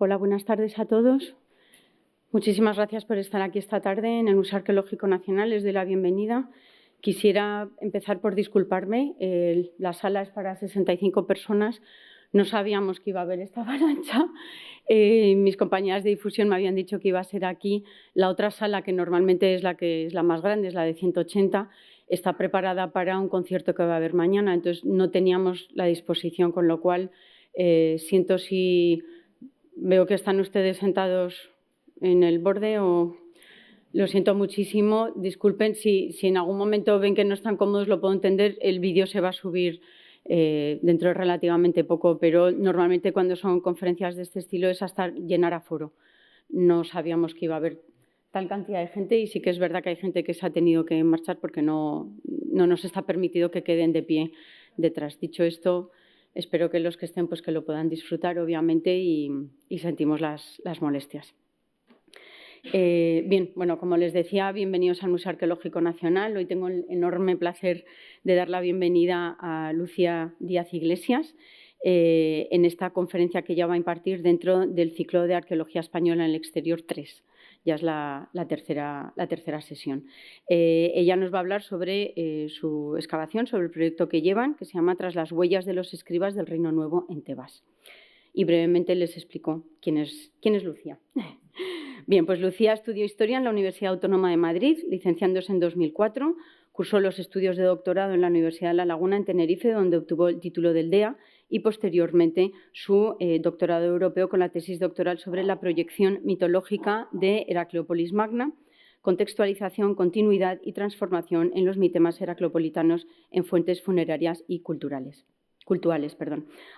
Hola, buenas tardes a todos. Muchísimas gracias por estar aquí esta tarde en el Museo Arqueológico Nacional. Les doy la bienvenida. Quisiera empezar por disculparme. La sala es para 65 personas. No sabíamos que iba a haber esta avalancha. Mis compañeras de difusión me habían dicho que iba a ser aquí. La otra sala, que normalmente es la más grande, es la de 180, está preparada para un concierto que va a haber mañana. Entonces, no teníamos la disposición, con lo cual siento si veo que están ustedes sentados en el borde o... Lo siento muchísimo. Disculpen si en algún momento ven que no están cómodos, lo puedo entender. El vídeo se va a subir dentro de relativamente poco, pero normalmente cuando son conferencias de este estilo es hasta llenar aforo. No sabíamos que iba a haber tal cantidad de gente y sí que es verdad que hay gente que se ha tenido que marchar porque no nos está permitido que queden de pie detrás. Dicho esto, espero que los que estén pues que lo puedan disfrutar, obviamente, y sentimos las molestias. Bien, bueno, como les decía, bienvenidos al Museo Arqueológico Nacional. Hoy tengo el enorme placer de dar la bienvenida a Lucía Díaz Iglesias en esta conferencia que ella va a impartir dentro del ciclo de Arqueología Española en el Exterior 3. Ya es la tercera sesión. Ella nos va a hablar sobre su excavación, sobre el proyecto que llevan, que se llama Tras las huellas de los escribas del Reino Nuevo en Tebas. Y brevemente les explico quién es Lucía. Bien, pues Lucía estudió Historia en la Universidad Autónoma de Madrid, licenciándose en 2004. Cursó los estudios de doctorado en la Universidad de La Laguna, en Tenerife, donde obtuvo el título del DEA, y posteriormente su doctorado europeo con la tesis doctoral sobre la proyección mitológica de Heracleópolis Magna, contextualización, continuidad y transformación en los mitemas heracleopolitanos en fuentes funerarias y cultuales.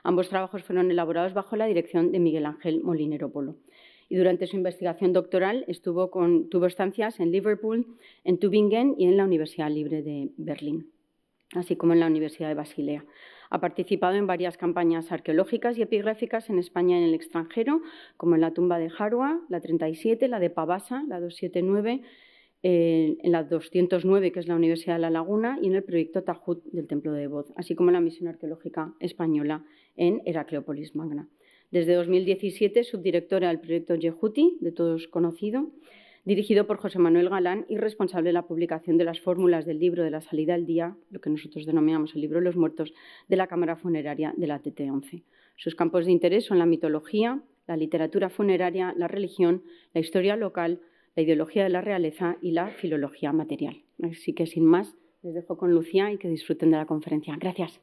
Ambos trabajos fueron elaborados bajo la dirección de Miguel Ángel Molinero Polo. Y durante su investigación doctoral tuvo estancias en Liverpool, en Tübingen y en la Universidad Libre de Berlín, así como en la Universidad de Basilea. Ha participado en varias campañas arqueológicas y epigráficas en España y en el extranjero, como en la tumba de Jarua, la 37, la de Pavasa, la 279, en la 209, que es la Universidad de La Laguna, y en el proyecto Tajut del Templo de Boz, así como en la misión arqueológica española en Heracleópolis Magna. Desde 2017, subdirectora del proyecto Yehuti, de todos conocido, dirigido por José Manuel Galán y responsable de la publicación de las fórmulas del libro de la salida al día, lo que nosotros denominamos el libro de los muertos, de la Cámara Funeraria de la TT11. Sus campos de interés son la mitología, la literatura funeraria, la religión, la historia local, la ideología de la realeza y la filología material. Así que, sin más, les dejo con Lucía y que disfruten de la conferencia. Gracias.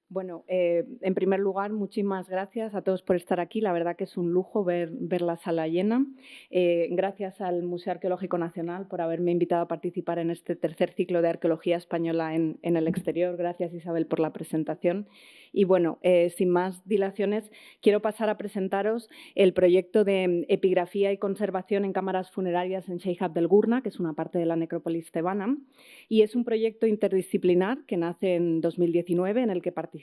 Bueno, en primer lugar, muchísimas gracias a todos por estar aquí. La verdad que es un lujo ver la sala llena. Gracias al Museo Arqueológico Nacional por haberme invitado a participar en este tercer ciclo de Arqueología Española en el exterior. Gracias, Isabel, por la presentación. Y bueno, sin más dilaciones, quiero pasar a presentaros el proyecto de epigrafía y conservación en cámaras funerarias en Sheikh Abdel Gurna, que es una parte de la necrópolis tebana. Y es un proyecto interdisciplinar que nace en 2019, en el que participan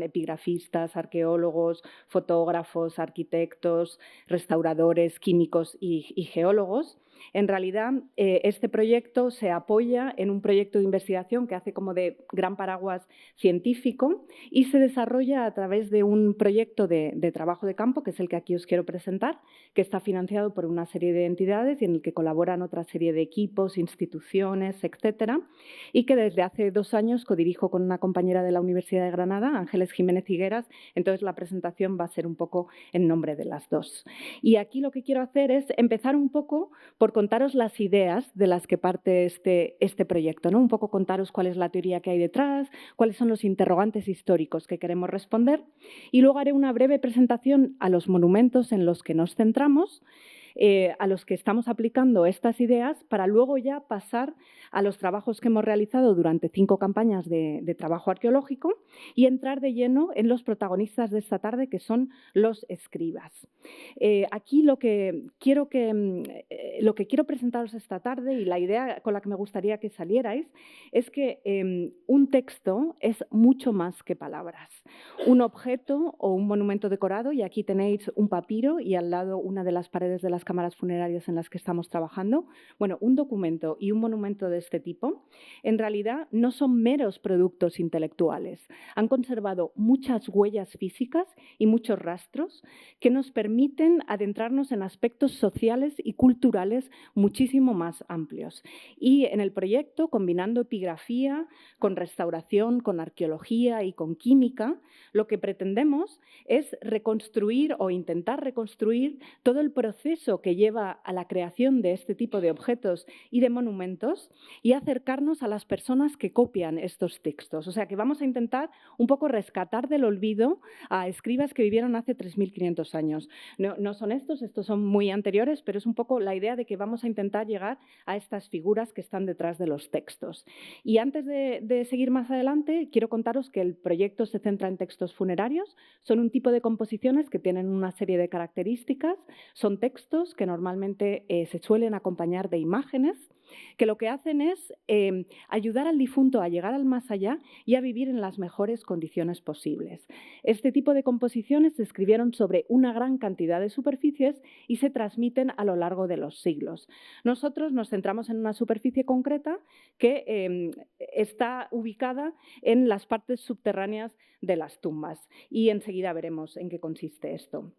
epigrafistas, arqueólogos, fotógrafos, arquitectos, restauradores, químicos y geólogos. En realidad, este proyecto se apoya en un proyecto de investigación que hace como de gran paraguas científico y se desarrolla a través de un proyecto de trabajo de campo, que es el que aquí os quiero presentar, que está financiado por una serie de entidades y en el que colaboran otra serie de equipos, instituciones, etcétera, y que desde hace 2 años codirijo con una compañera de la Universidad de Granada, Ángeles Jiménez Higueras. Entonces, la presentación va a ser un poco en nombre de las dos. Y aquí lo que quiero hacer es empezar un poco por contaros las ideas de las que parte este proyecto, ¿no? Un poco contaros cuál es la teoría que hay detrás, cuáles son los interrogantes históricos que queremos responder, y luego haré una breve presentación a los monumentos en los que nos centramos, a los que estamos aplicando estas ideas, para luego ya pasar a los trabajos que hemos realizado durante 5 campañas de trabajo arqueológico y entrar de lleno en los protagonistas de esta tarde, que son los escribas. Aquí lo que quiero que lo que quiero presentaros esta tarde y la idea con la que me gustaría que salierais es que un texto es mucho más que palabras. Un objeto o un monumento decorado, y aquí tenéis un papiro y al lado una de las paredes de las cámaras funerarias en las que estamos trabajando. Bueno, un documento y un monumento de este tipo, en realidad no son meros productos intelectuales. Han conservado muchas huellas físicas y muchos rastros que nos permiten adentrarnos en aspectos sociales y culturales muchísimo más amplios. Y en el proyecto, combinando epigrafía con restauración, con arqueología y con química, lo que pretendemos es reconstruir o intentar reconstruir todo el proceso que lleva a la creación de este tipo de objetos y de monumentos y acercarnos a las personas que copian estos textos. O sea, que vamos a intentar un poco rescatar del olvido a escribas que vivieron hace 3.500 años. No son estos son muy anteriores, pero es un poco la idea de que vamos a intentar llegar a estas figuras que están detrás de los textos. Y antes de seguir más adelante, quiero contaros que el proyecto se centra en textos funerarios. Son un tipo de composiciones que tienen una serie de características. Son textos que normalmente se suelen acompañar de imágenes, que lo que hacen es ayudar al difunto a llegar al más allá y a vivir en las mejores condiciones posibles. Este tipo de composiciones se escribieron sobre una gran cantidad de superficies y se transmiten a lo largo de los siglos. Nosotros nos centramos en una superficie concreta que está ubicada en las partes subterráneas de las tumbas y enseguida veremos en qué consiste esto.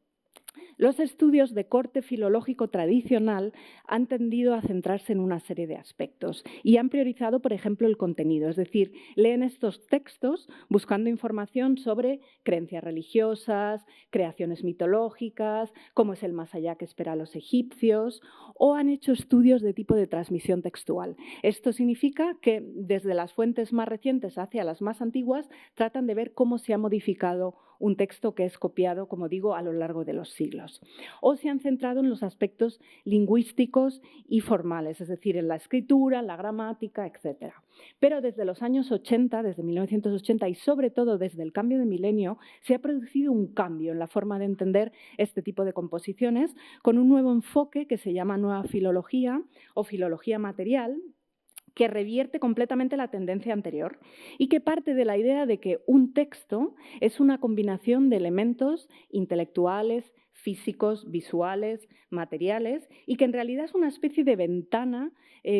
Los estudios de corte filológico tradicional han tendido a centrarse en una serie de aspectos y han priorizado, por ejemplo, el contenido, es decir, leen estos textos buscando información sobre creencias religiosas, creaciones mitológicas, cómo es el más allá que espera a los egipcios, o han hecho estudios de tipo de transmisión textual. Esto significa que desde las fuentes más recientes hacia las más antiguas tratan de ver cómo se ha modificado un texto que es copiado, como digo, a lo largo de los siglos. O se han centrado en los aspectos lingüísticos y formales, es decir, en la escritura, la gramática, etc. Pero desde los años 80, desde 1980 y sobre todo desde el cambio de milenio, se ha producido un cambio en la forma de entender este tipo de composiciones con un nuevo enfoque que se llama nueva filología o filología material, que revierte completamente la tendencia anterior y que parte de la idea de que un texto es una combinación de elementos intelectuales, físicos, visuales, materiales, y que en realidad es una especie de ventana,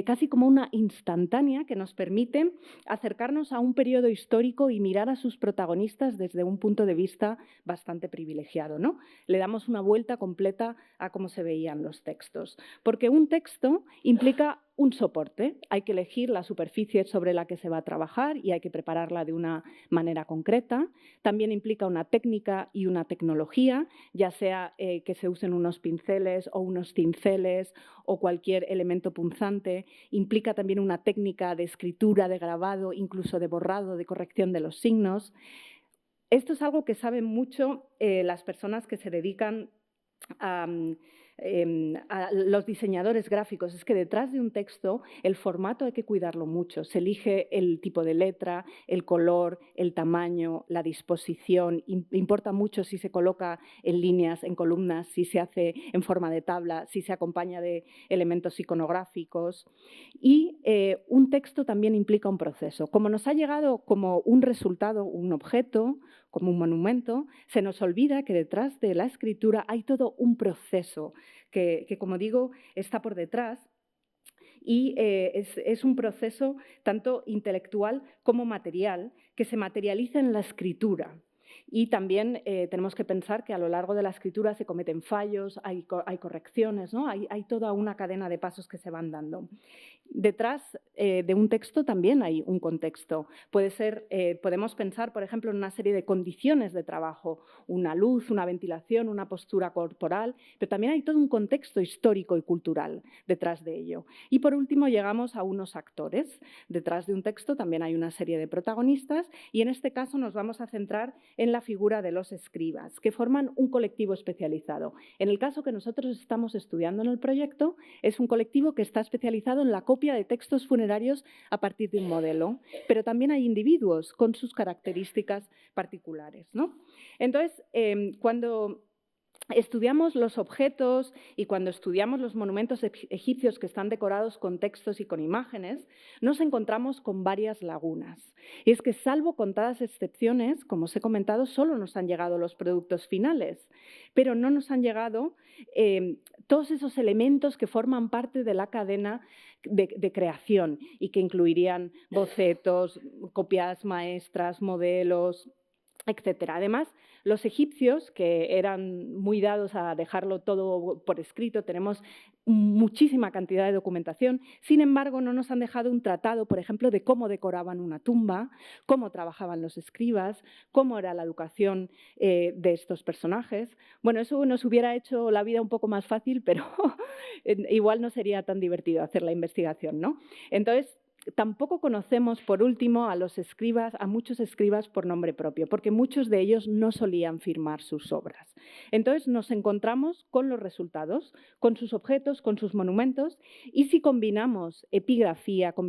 casi como una instantánea, que nos permite acercarnos a un periodo histórico y mirar a sus protagonistas desde un punto de vista bastante privilegiado, ¿no? Le damos una vuelta completa a cómo se veían los textos, porque un texto implica un soporte. Hay que elegir la superficie sobre la que se va a trabajar y hay que prepararla de una manera concreta. También implica una técnica y una tecnología, ya sea que se usen unos pinceles o unos cinceles o cualquier elemento punzante. Implica también una técnica de escritura, de grabado, incluso de borrado, de corrección de los signos. Esto es algo que saben mucho las personas que se dedican a los diseñadores gráficos, es que detrás de un texto el formato hay que cuidarlo mucho. Se elige el tipo de letra, el color, el tamaño, la disposición. Importa mucho si se coloca en líneas, en columnas, si se hace en forma de tabla, si se acompaña de elementos iconográficos. Y un texto también implica un proceso. Como nos ha llegado como un resultado, un objeto, como un monumento, se nos olvida que detrás de la escritura hay todo un proceso que como digo, está por detrás y es un proceso tanto intelectual como material que se materializa en la escritura. Y también tenemos que pensar que a lo largo de la escritura se cometen fallos, hay correcciones, ¿no? Hay toda una cadena de pasos que se van dando. Detrás de un texto también hay un contexto. Podemos pensar, por ejemplo, en una serie de condiciones de trabajo, una luz, una ventilación, una postura corporal, pero también hay todo un contexto histórico y cultural detrás de ello. Y por último llegamos a unos actores. Detrás de un texto también hay una serie de protagonistas y en este caso nos vamos a centrar en la figura de los escribas, que forman un colectivo especializado. En el caso que nosotros estamos estudiando en el proyecto, es un colectivo que está especializado en la copia de textos funerarios a partir de un modelo, pero también hay individuos con sus características particulares, ¿no? Entonces, cuando estudiamos los objetos y cuando estudiamos los monumentos egipcios que están decorados con textos y con imágenes, nos encontramos con varias lagunas. Y es que, salvo contadas excepciones, como os he comentado, solo nos han llegado los productos finales, pero no nos han llegado todos esos elementos que forman parte de la cadena de creación y que incluirían bocetos, copias maestras, modelos, etcétera. Además, los egipcios, que eran muy dados a dejarlo todo por escrito, tenemos muchísima cantidad de documentación, sin embargo, no nos han dejado un tratado, por ejemplo, de cómo decoraban una tumba, cómo trabajaban los escribas, cómo era la educación de estos personajes. Bueno, eso nos hubiera hecho la vida un poco más fácil, pero igual no sería tan divertido hacer la investigación, ¿no? Entonces, tampoco conocemos, por último, a muchos escribas por nombre propio, porque muchos de ellos no solían firmar sus obras. Entonces nos encontramos con los resultados, con sus objetos, con sus monumentos, y si combinamos epigrafía con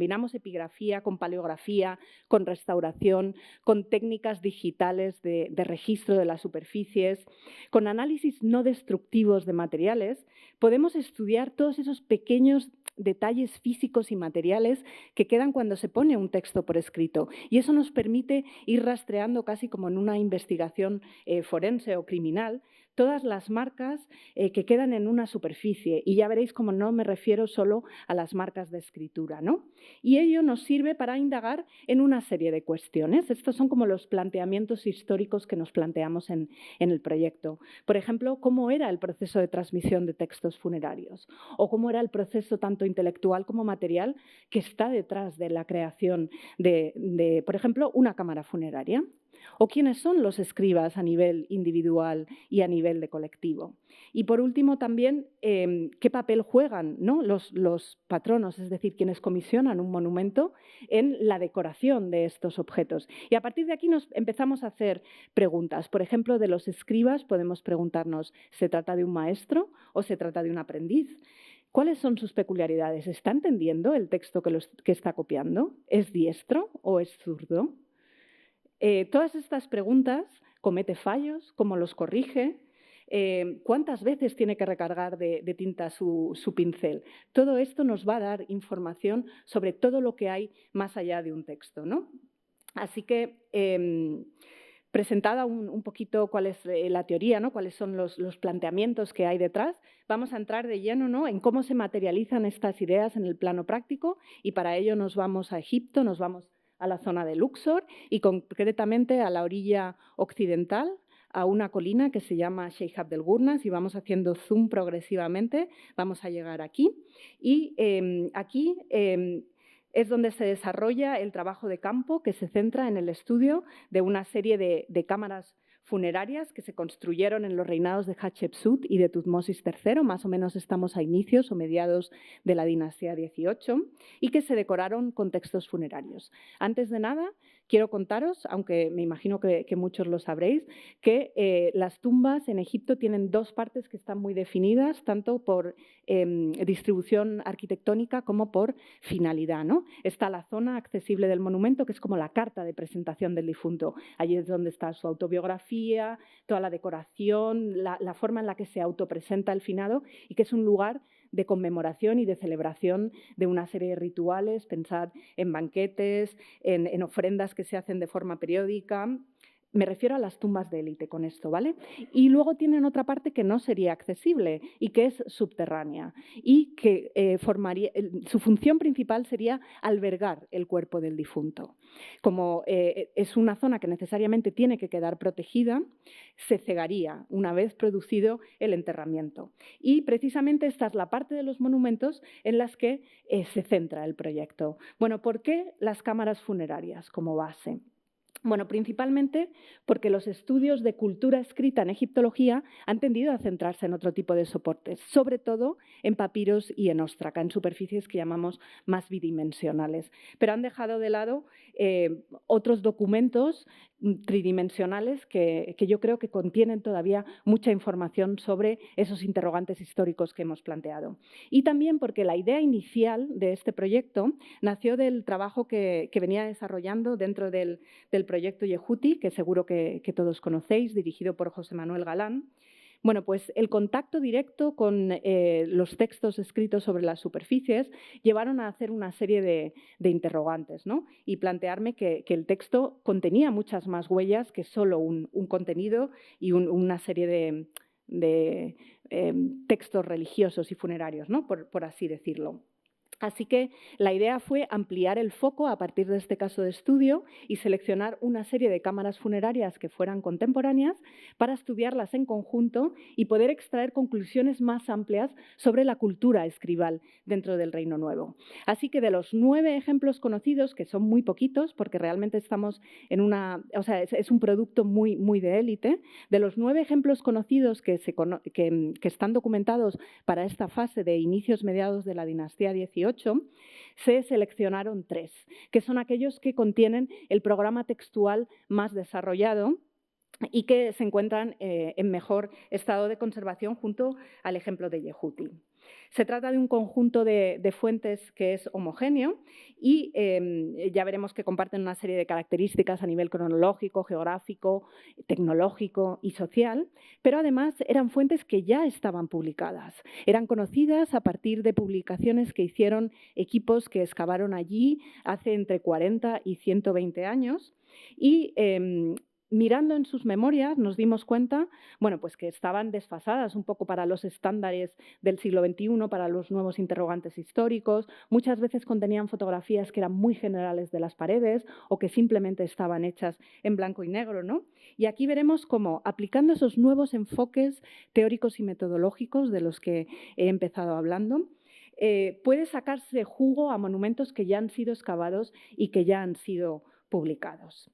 paleografía, con restauración, con técnicas digitales de registro de las superficies, con análisis no destructivos de materiales, podemos estudiar todos esos pequeños detalles físicos y materiales que quedan cuando se pone un texto por escrito. Y eso nos permite ir rastreando, casi como en una investigación forense o criminal, todas las marcas que quedan en una superficie. Y ya veréis cómo no me refiero solo a las marcas de escritura, ¿no? Y ello nos sirve para indagar en una serie de cuestiones. Estos son como los planteamientos históricos que nos planteamos en el proyecto. Por ejemplo, ¿cómo era el proceso de transmisión de textos funerarios? ¿O cómo era el proceso tanto intelectual como material que está detrás de la creación de, por ejemplo, una cámara funeraria? ¿O quiénes son los escribas a nivel individual y a nivel de colectivo? Y por último también, ¿qué papel juegan, ¿no?, los patronos, es decir, quienes comisionan un monumento en la decoración de estos objetos? Y a partir de aquí nos empezamos a hacer preguntas. Por ejemplo, de los escribas podemos preguntarnos, ¿se trata de un maestro o se trata de un aprendiz? ¿Cuáles son sus peculiaridades? ¿Está entendiendo el texto que está copiando? ¿Es diestro o es zurdo? Todas estas preguntas, ¿comete fallos? ¿Cómo los corrige? ¿Cuántas veces tiene que recargar de tinta su pincel? Todo esto nos va a dar información sobre todo lo que hay más allá de un texto, ¿no? Así que, presentada un poquito cuál es la teoría, ¿no?, cuáles son los planteamientos que hay detrás, vamos a entrar de lleno, ¿no?, en cómo se materializan estas ideas en el plano práctico, y para ello nos vamos a Egipto, nos vamos a la zona de Luxor y concretamente a la orilla occidental, a una colina que se llama Sheikh Abdel Gurnas, y vamos haciendo zoom progresivamente, vamos a llegar aquí. Y aquí es donde se desarrolla el trabajo de campo, que se centra en el estudio de una serie de cámaras funerarias que se construyeron en los reinados de Hatshepsut y de Tutmosis III, más o menos estamos a inicios o mediados de la dinastía XVIII, y que se decoraron con textos funerarios. Antes de nada, quiero contaros, aunque me imagino que muchos lo sabréis, que las tumbas en Egipto tienen dos partes que están muy definidas, tanto por distribución arquitectónica como por finalidad, ¿no? Está la zona accesible del monumento, que es como la carta de presentación del difunto. Allí es donde está su autobiografía, toda la decoración, la forma en la que se autopresenta el finado, y que es un lugar de conmemoración y de celebración de una serie de rituales. Pensad en banquetes, en ofrendas que se hacen de forma periódica. Me refiero a las tumbas de élite con esto, ¿vale? Y luego tienen otra parte que no sería accesible y que es subterránea, y que su función principal sería albergar el cuerpo del difunto. Como es una zona que necesariamente tiene que quedar protegida, se cegaría una vez producido el enterramiento. Y precisamente esta es la parte de los monumentos en las que se centra el proyecto. Bueno, ¿por qué las cámaras funerarias como base? Bueno, principalmente porque los estudios de cultura escrita en egiptología han tendido a centrarse en otro tipo de soportes, sobre todo en papiros y en óstraca, en superficies que llamamos más bidimensionales. Pero han dejado de lado otros documentos tridimensionales que yo creo que contienen todavía mucha información sobre esos interrogantes históricos que hemos planteado. Y también porque la idea inicial de este proyecto nació del trabajo que venía desarrollando dentro del proyecto Yehuti, que seguro que todos conocéis, dirigido por José Manuel Galán. Bueno, pues el contacto directo con los textos escritos sobre las superficies llevaron a hacer una serie de interrogantes, ¿no? Y plantearme que el texto contenía muchas más huellas que solo un contenido y una serie de textos religiosos y funerarios, ¿no? Por así decirlo. Así que la idea fue ampliar el foco a partir de este caso de estudio y seleccionar una serie de cámaras funerarias que fueran contemporáneas para estudiarlas en conjunto y poder extraer conclusiones más amplias sobre la cultura escribal dentro del Reino Nuevo. Así que de los 9 ejemplos conocidos, que son muy poquitos porque realmente estamos en es un producto muy de élite, de los 9 ejemplos conocidos que están documentados para esta fase de inicios-mediados de la dinastía 18, se seleccionaron 3, que son aquellos que contienen el programa textual más desarrollado y que se encuentran en mejor estado de conservación junto al ejemplo de Yehuti. Se trata de un conjunto de fuentes que es homogéneo y ya veremos que comparten una serie de características a nivel cronológico, geográfico, tecnológico y social, pero además eran fuentes que ya estaban publicadas. Eran conocidas a partir de publicaciones que hicieron equipos que excavaron allí hace entre 40 y 120 años y mirando en sus memorias nos dimos cuenta, bueno, pues que estaban desfasadas un poco para los estándares del siglo XXI, para los nuevos interrogantes históricos. Muchas veces contenían fotografías que eran muy generales de las paredes o que simplemente estaban hechas en blanco y negro, ¿no? Y aquí veremos cómo, aplicando esos nuevos enfoques teóricos y metodológicos de los que he empezado hablando, puede sacarse jugo a monumentos que ya han sido excavados y que ya han sido publicados.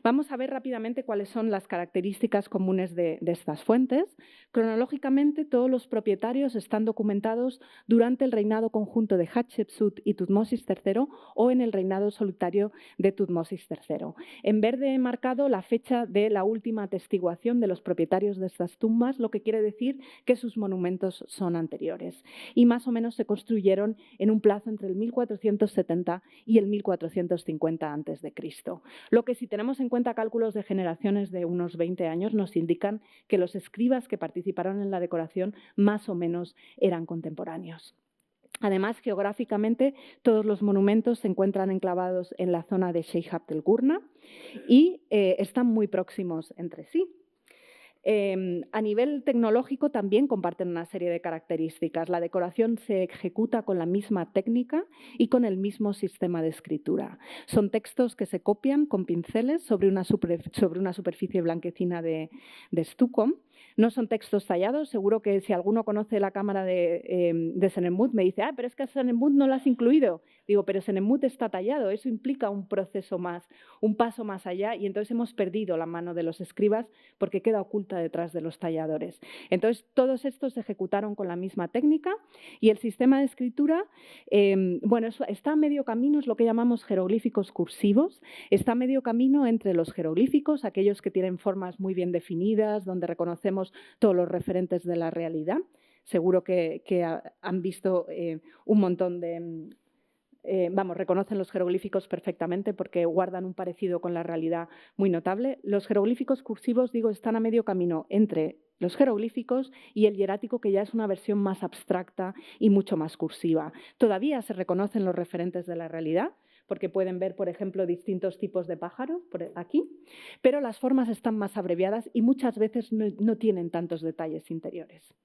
Vamos a ver rápidamente cuáles son las características comunes de estas fuentes. Cronológicamente, todos los propietarios están documentados durante el reinado conjunto de Hatshepsut y Tutmosis III o en el reinado solitario de Tutmosis III. En verde he marcado la fecha de la última atestiguación de los propietarios de estas tumbas, lo que quiere decir que sus monumentos son anteriores. Y más o menos se construyeron en un plazo entre el 1470 y el 1450 a.C. Lo que si tenemos en cuenta cálculos de generaciones de unos 20 años, nos indican que los escribas que participaron en la decoración más o menos eran contemporáneos. Además, geográficamente, todos los monumentos se encuentran enclavados en la zona de Sheikh Abdel Gurna y están muy próximos entre sí. A nivel tecnológico también comparten una serie de características. La decoración se ejecuta con la misma técnica y con el mismo sistema de escritura. Son textos que se copian con pinceles sobre una superficie blanquecina de estuco. No son textos tallados. Seguro que si alguno conoce la cámara de Senemut me dice, pero es que a Senemut no la has incluido. Digo, pero Senemut está tallado. Eso implica un proceso más, un paso más allá y entonces hemos perdido la mano de los escribas porque queda oculta detrás de los talladores. Entonces, todos estos se ejecutaron con la misma técnica y el sistema de escritura, está a medio camino, es lo que llamamos jeroglíficos cursivos, está a medio camino entre los jeroglíficos, aquellos que tienen formas muy bien definidas, donde reconocemos todos los referentes de la realidad. Seguro que han visto un montón de... reconocen los jeroglíficos perfectamente porque guardan un parecido con la realidad muy notable. Los jeroglíficos cursivos, están a medio camino entre los jeroglíficos y el hierático, que ya es una versión más abstracta y mucho más cursiva. Todavía se reconocen los referentes de la realidad, porque pueden ver, por ejemplo, distintos tipos de pájaros por aquí, pero las formas están más abreviadas y muchas veces no tienen tantos detalles interiores.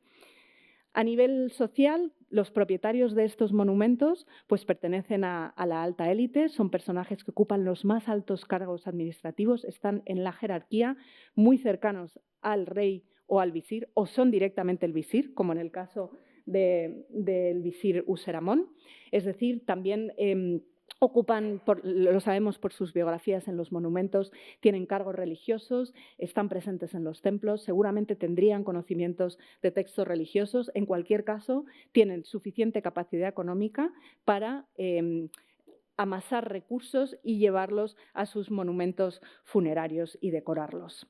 A nivel social, los propietarios de estos monumentos pertenecen a la alta élite, son personajes que ocupan los más altos cargos administrativos, están en la jerarquía muy cercanos al rey o al visir, o son directamente el visir, como en el caso del visir Useramón. Es decir, también ocupan, lo sabemos por sus biografías en los monumentos, tienen cargos religiosos, están presentes en los templos, seguramente tendrían conocimientos de textos religiosos. En cualquier caso, tienen suficiente capacidad económica para amasar recursos y llevarlos a sus monumentos funerarios y decorarlos.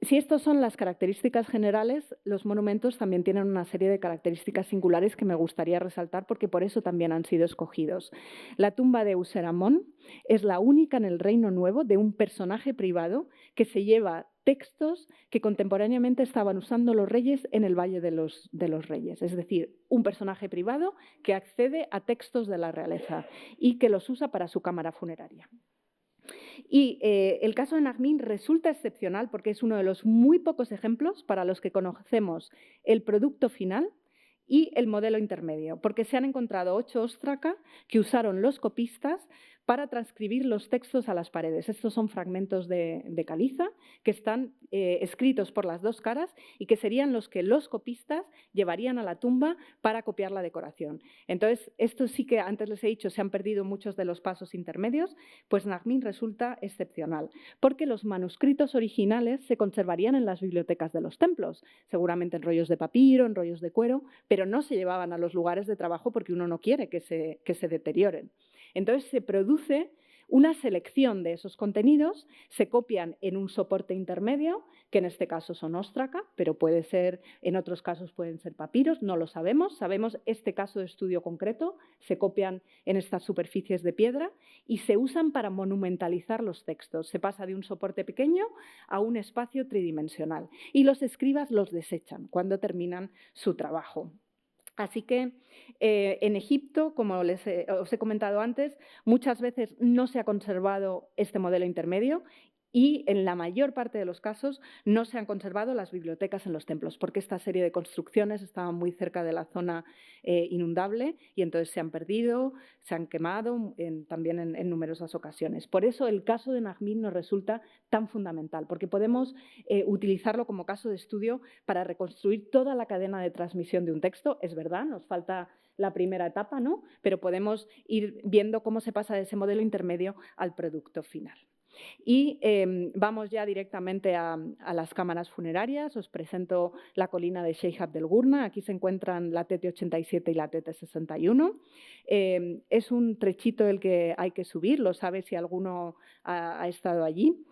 Si estas son las características generales, los monumentos también tienen una serie de características singulares que me gustaría resaltar porque por eso también han sido escogidos. La tumba de Useramón es la única en el Reino Nuevo de un personaje privado que se lleva textos que contemporáneamente estaban usando los reyes en el Valle de los Reyes. Es decir, un personaje privado que accede a textos de la realeza y que los usa para su cámara funeraria. Y el caso de Najmín resulta excepcional porque es uno de los muy pocos ejemplos para los que conocemos el producto final y el modelo intermedio, porque se han encontrado 8 óstraca que usaron los copistas para transcribir los textos a las paredes. Estos son fragmentos de caliza que están escritos por las dos caras y que serían los que los copistas llevarían a la tumba para copiar la decoración. Entonces, esto sí que antes les he dicho, se han perdido muchos de los pasos intermedios, pues Najmín resulta excepcional, porque los manuscritos originales se conservarían en las bibliotecas de los templos, seguramente en rollos de papiro, en rollos de cuero, pero no se llevaban a los lugares de trabajo porque uno no quiere que se deterioren. Entonces se produce una selección de esos contenidos, se copian en un soporte intermedio, que en este caso son óstraca, pero puede ser, en otros casos pueden ser papiros, no lo sabemos. Sabemos este caso de estudio concreto, se copian en estas superficies de piedra y se usan para monumentalizar los textos. Se pasa de un soporte pequeño a un espacio tridimensional y los escribas los desechan cuando terminan su trabajo. Así que en Egipto, como os he comentado antes, muchas veces no se ha conservado este modelo intermedio y en la mayor parte de los casos no se han conservado las bibliotecas en los templos, porque esta serie de construcciones estaban muy cerca de la zona inundable y entonces se han perdido, se han quemado también en numerosas ocasiones. Por eso el caso de Najmín nos resulta tan fundamental, porque podemos utilizarlo como caso de estudio para reconstruir toda la cadena de transmisión de un texto. Es verdad, nos falta la primera etapa, ¿no? Pero podemos ir viendo cómo se pasa de ese modelo intermedio al producto final. Y vamos ya directamente a las cámaras funerarias. Os presento la colina de Sheikh Abdel Gurna. Aquí se encuentran la TT87 y la TT61. Es un trechito el que hay que subir, lo sabe si alguno ha estado allí,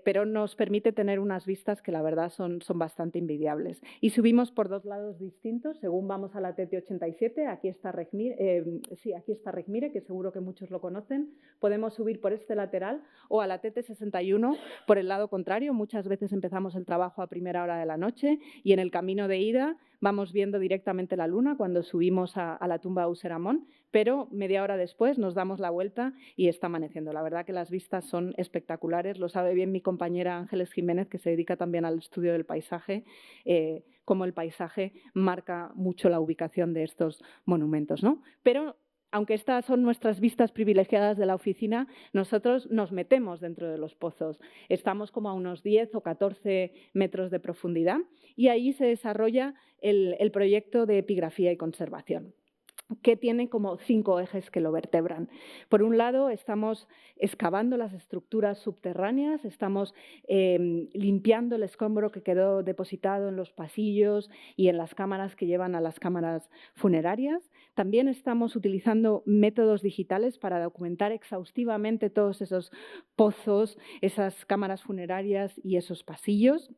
pero nos permite tener unas vistas que la verdad son bastante envidiables. Y subimos por dos lados distintos, según vamos a la TT87. Aquí está Rejmire, que seguro que muchos lo conocen. Podemos subir por este lateral o a la TT61 por el lado contrario. Muchas veces empezamos el trabajo a primera hora de la noche y en el camino de ida vamos viendo directamente la luna cuando subimos a la tumba de Useramón, pero media hora después nos damos la vuelta y está amaneciendo. La verdad que las vistas son espectaculares. Lo sabe bien mi compañera Ángeles Jiménez, que se dedica también al estudio del paisaje, cómo el paisaje marca mucho la ubicación de estos monumentos, ¿no? Pero aunque estas son nuestras vistas privilegiadas de la oficina, nosotros nos metemos dentro de los pozos. Estamos como a unos 10 o 14 metros de profundidad y ahí se desarrolla el proyecto de epigrafía y conservación, que tiene como 5 ejes que lo vertebran. Por un lado, estamos excavando las estructuras subterráneas, estamos limpiando el escombro que quedó depositado en los pasillos y en las cámaras que llevan a las cámaras funerarias. También estamos utilizando métodos digitales para documentar exhaustivamente todos esos pozos, esas cámaras funerarias y esos pasillos.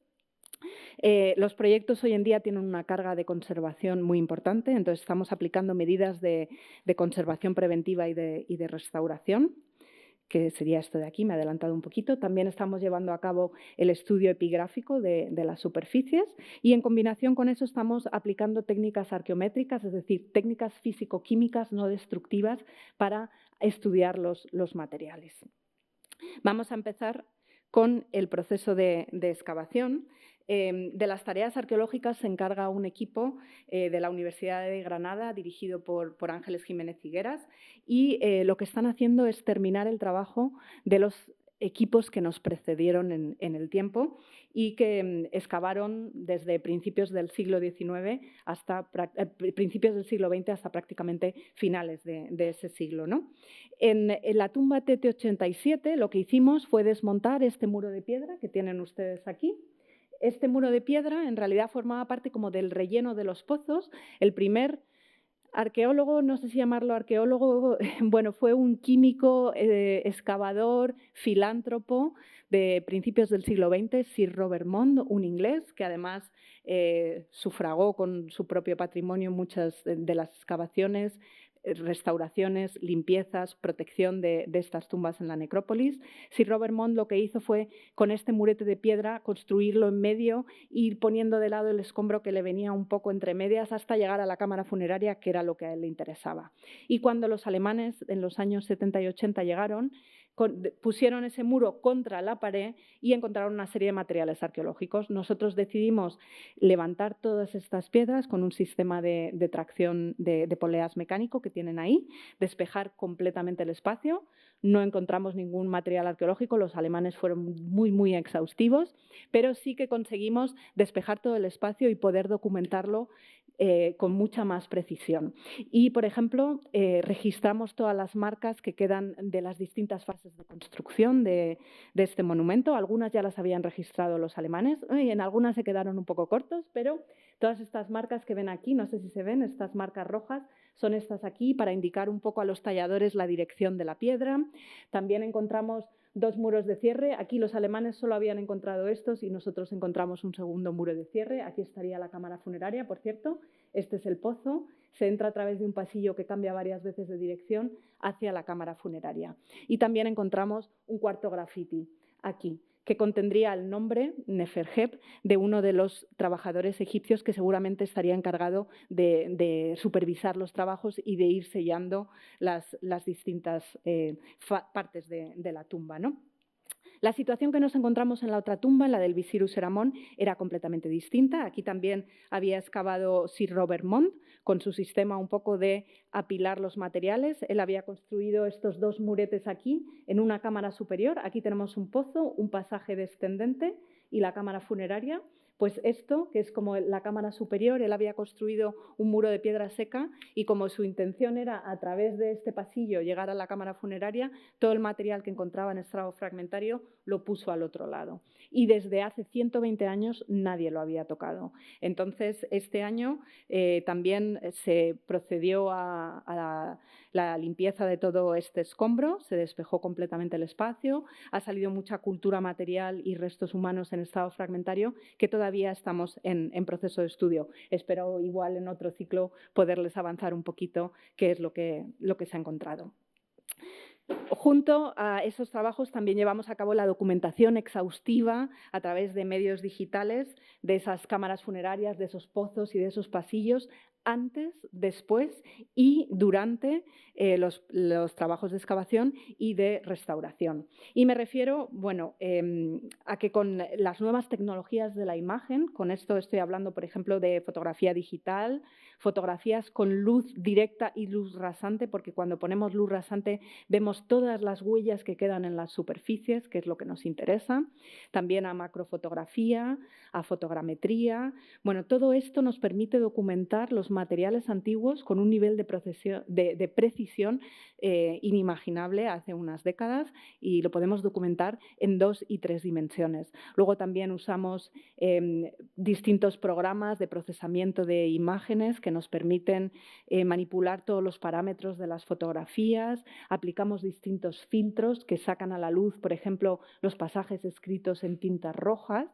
Los proyectos hoy en día tienen una carga de conservación muy importante, entonces estamos aplicando medidas de conservación preventiva y de restauración, que sería esto de aquí, me he adelantado un poquito. También estamos llevando a cabo el estudio epigráfico de las superficies y en combinación con eso estamos aplicando técnicas arqueométricas, es decir, técnicas físico-químicas no destructivas para estudiar los materiales. Vamos a empezar con el proceso de excavación. De las tareas arqueológicas se encarga un equipo de la Universidad de Granada dirigido por Ángeles Jiménez Higueras y lo que están haciendo es terminar el trabajo de los equipos que nos precedieron en el tiempo y que excavaron desde principios del siglo XIX hasta principios del siglo XX hasta prácticamente finales de ese siglo, ¿no? En la tumba TT87 lo que hicimos fue desmontar este muro de piedra que tienen ustedes aquí. Este muro de piedra en realidad formaba parte como del relleno de los pozos. El primer arqueólogo, no sé si llamarlo arqueólogo, bueno, fue un químico, excavador, filántropo de principios del siglo XX, Sir Robert Mond, un inglés que además sufragó con su propio patrimonio muchas de las excavaciones restauraciones, limpiezas, protección de estas tumbas en la necrópolis. Sir Robert Mond lo que hizo fue, con este murete de piedra, construirlo en medio, ir poniendo de lado el escombro que le venía un poco entre medias hasta llegar a la cámara funeraria, que era lo que a él le interesaba. Y cuando los alemanes en los años 70 y 80 llegaron, pusieron ese muro contra la pared y encontraron una serie de materiales arqueológicos. Nosotros decidimos levantar todas estas piedras con un sistema de tracción de poleas mecánico que tienen ahí, despejar completamente el espacio. No encontramos ningún material arqueológico, los alemanes fueron muy exhaustivos, pero sí que conseguimos despejar todo el espacio y poder documentarlo con mucha más precisión. Y, por ejemplo, registramos todas las marcas que quedan de las distintas fases de construcción de este monumento. Algunas ya las habían registrado los alemanes y en algunas se quedaron un poco cortos, pero todas estas marcas que ven aquí, no sé si se ven, estas marcas rojas, son estas aquí para indicar un poco a los talladores la dirección de la piedra. También encontramos 2 muros de cierre. Aquí los alemanes solo habían encontrado estos y nosotros encontramos un segundo muro de cierre. Aquí estaría la cámara funeraria, por cierto. Este es el pozo. Se entra a través de un pasillo que cambia varias veces de dirección hacia la cámara funeraria. Y también encontramos un cuarto grafiti aquí, que contendría el nombre, Neferheb, de uno de los trabajadores egipcios que seguramente estaría encargado de supervisar los trabajos y de ir sellando las distintas partes de la tumba, ¿no? La situación que nos encontramos en la otra tumba, en la del visir Useramón, era completamente distinta. Aquí también había excavado Sir Robert Mond con su sistema un poco de apilar los materiales. Él había construido estos 2 muretes aquí en una cámara superior. Aquí tenemos un pozo, un pasaje descendente y la cámara funeraria. Pues esto, que es como la cámara superior, él había construido un muro de piedra seca y como su intención era a través de este pasillo llegar a la cámara funeraria, todo el material que encontraba en estrago fragmentario lo puso al otro lado. Y desde hace 120 años nadie lo había tocado. Entonces, este año también se procedió a la limpieza de todo este escombro, se despejó completamente el espacio, ha salido mucha cultura material y restos humanos en estado fragmentario que todavía estamos en proceso de estudio. Espero igual en otro ciclo poderles avanzar un poquito qué es lo que se ha encontrado. Junto a esos trabajos también llevamos a cabo la documentación exhaustiva a través de medios digitales de esas cámaras funerarias, de esos pozos y de esos pasillos antes, después y durante los trabajos de excavación y de restauración. Y me refiero, bueno, a que con las nuevas tecnologías de la imagen, con esto estoy hablando, por ejemplo, de fotografía digital, fotografías con luz directa y luz rasante, porque cuando ponemos luz rasante vemos todas las huellas que quedan en las superficies, que es lo que nos interesa, también a macrofotografía, a fotogrametría. Bueno, todo esto nos permite documentar los materiales antiguos con un nivel de precisión inimaginable hace unas décadas y lo podemos documentar en 2 y 3 dimensiones. Luego también usamos distintos programas de procesamiento de imágenes que nos permiten manipular todos los parámetros de las fotografías, aplicamos distintos filtros que sacan a la luz, por ejemplo, los pasajes escritos en tintas rojas,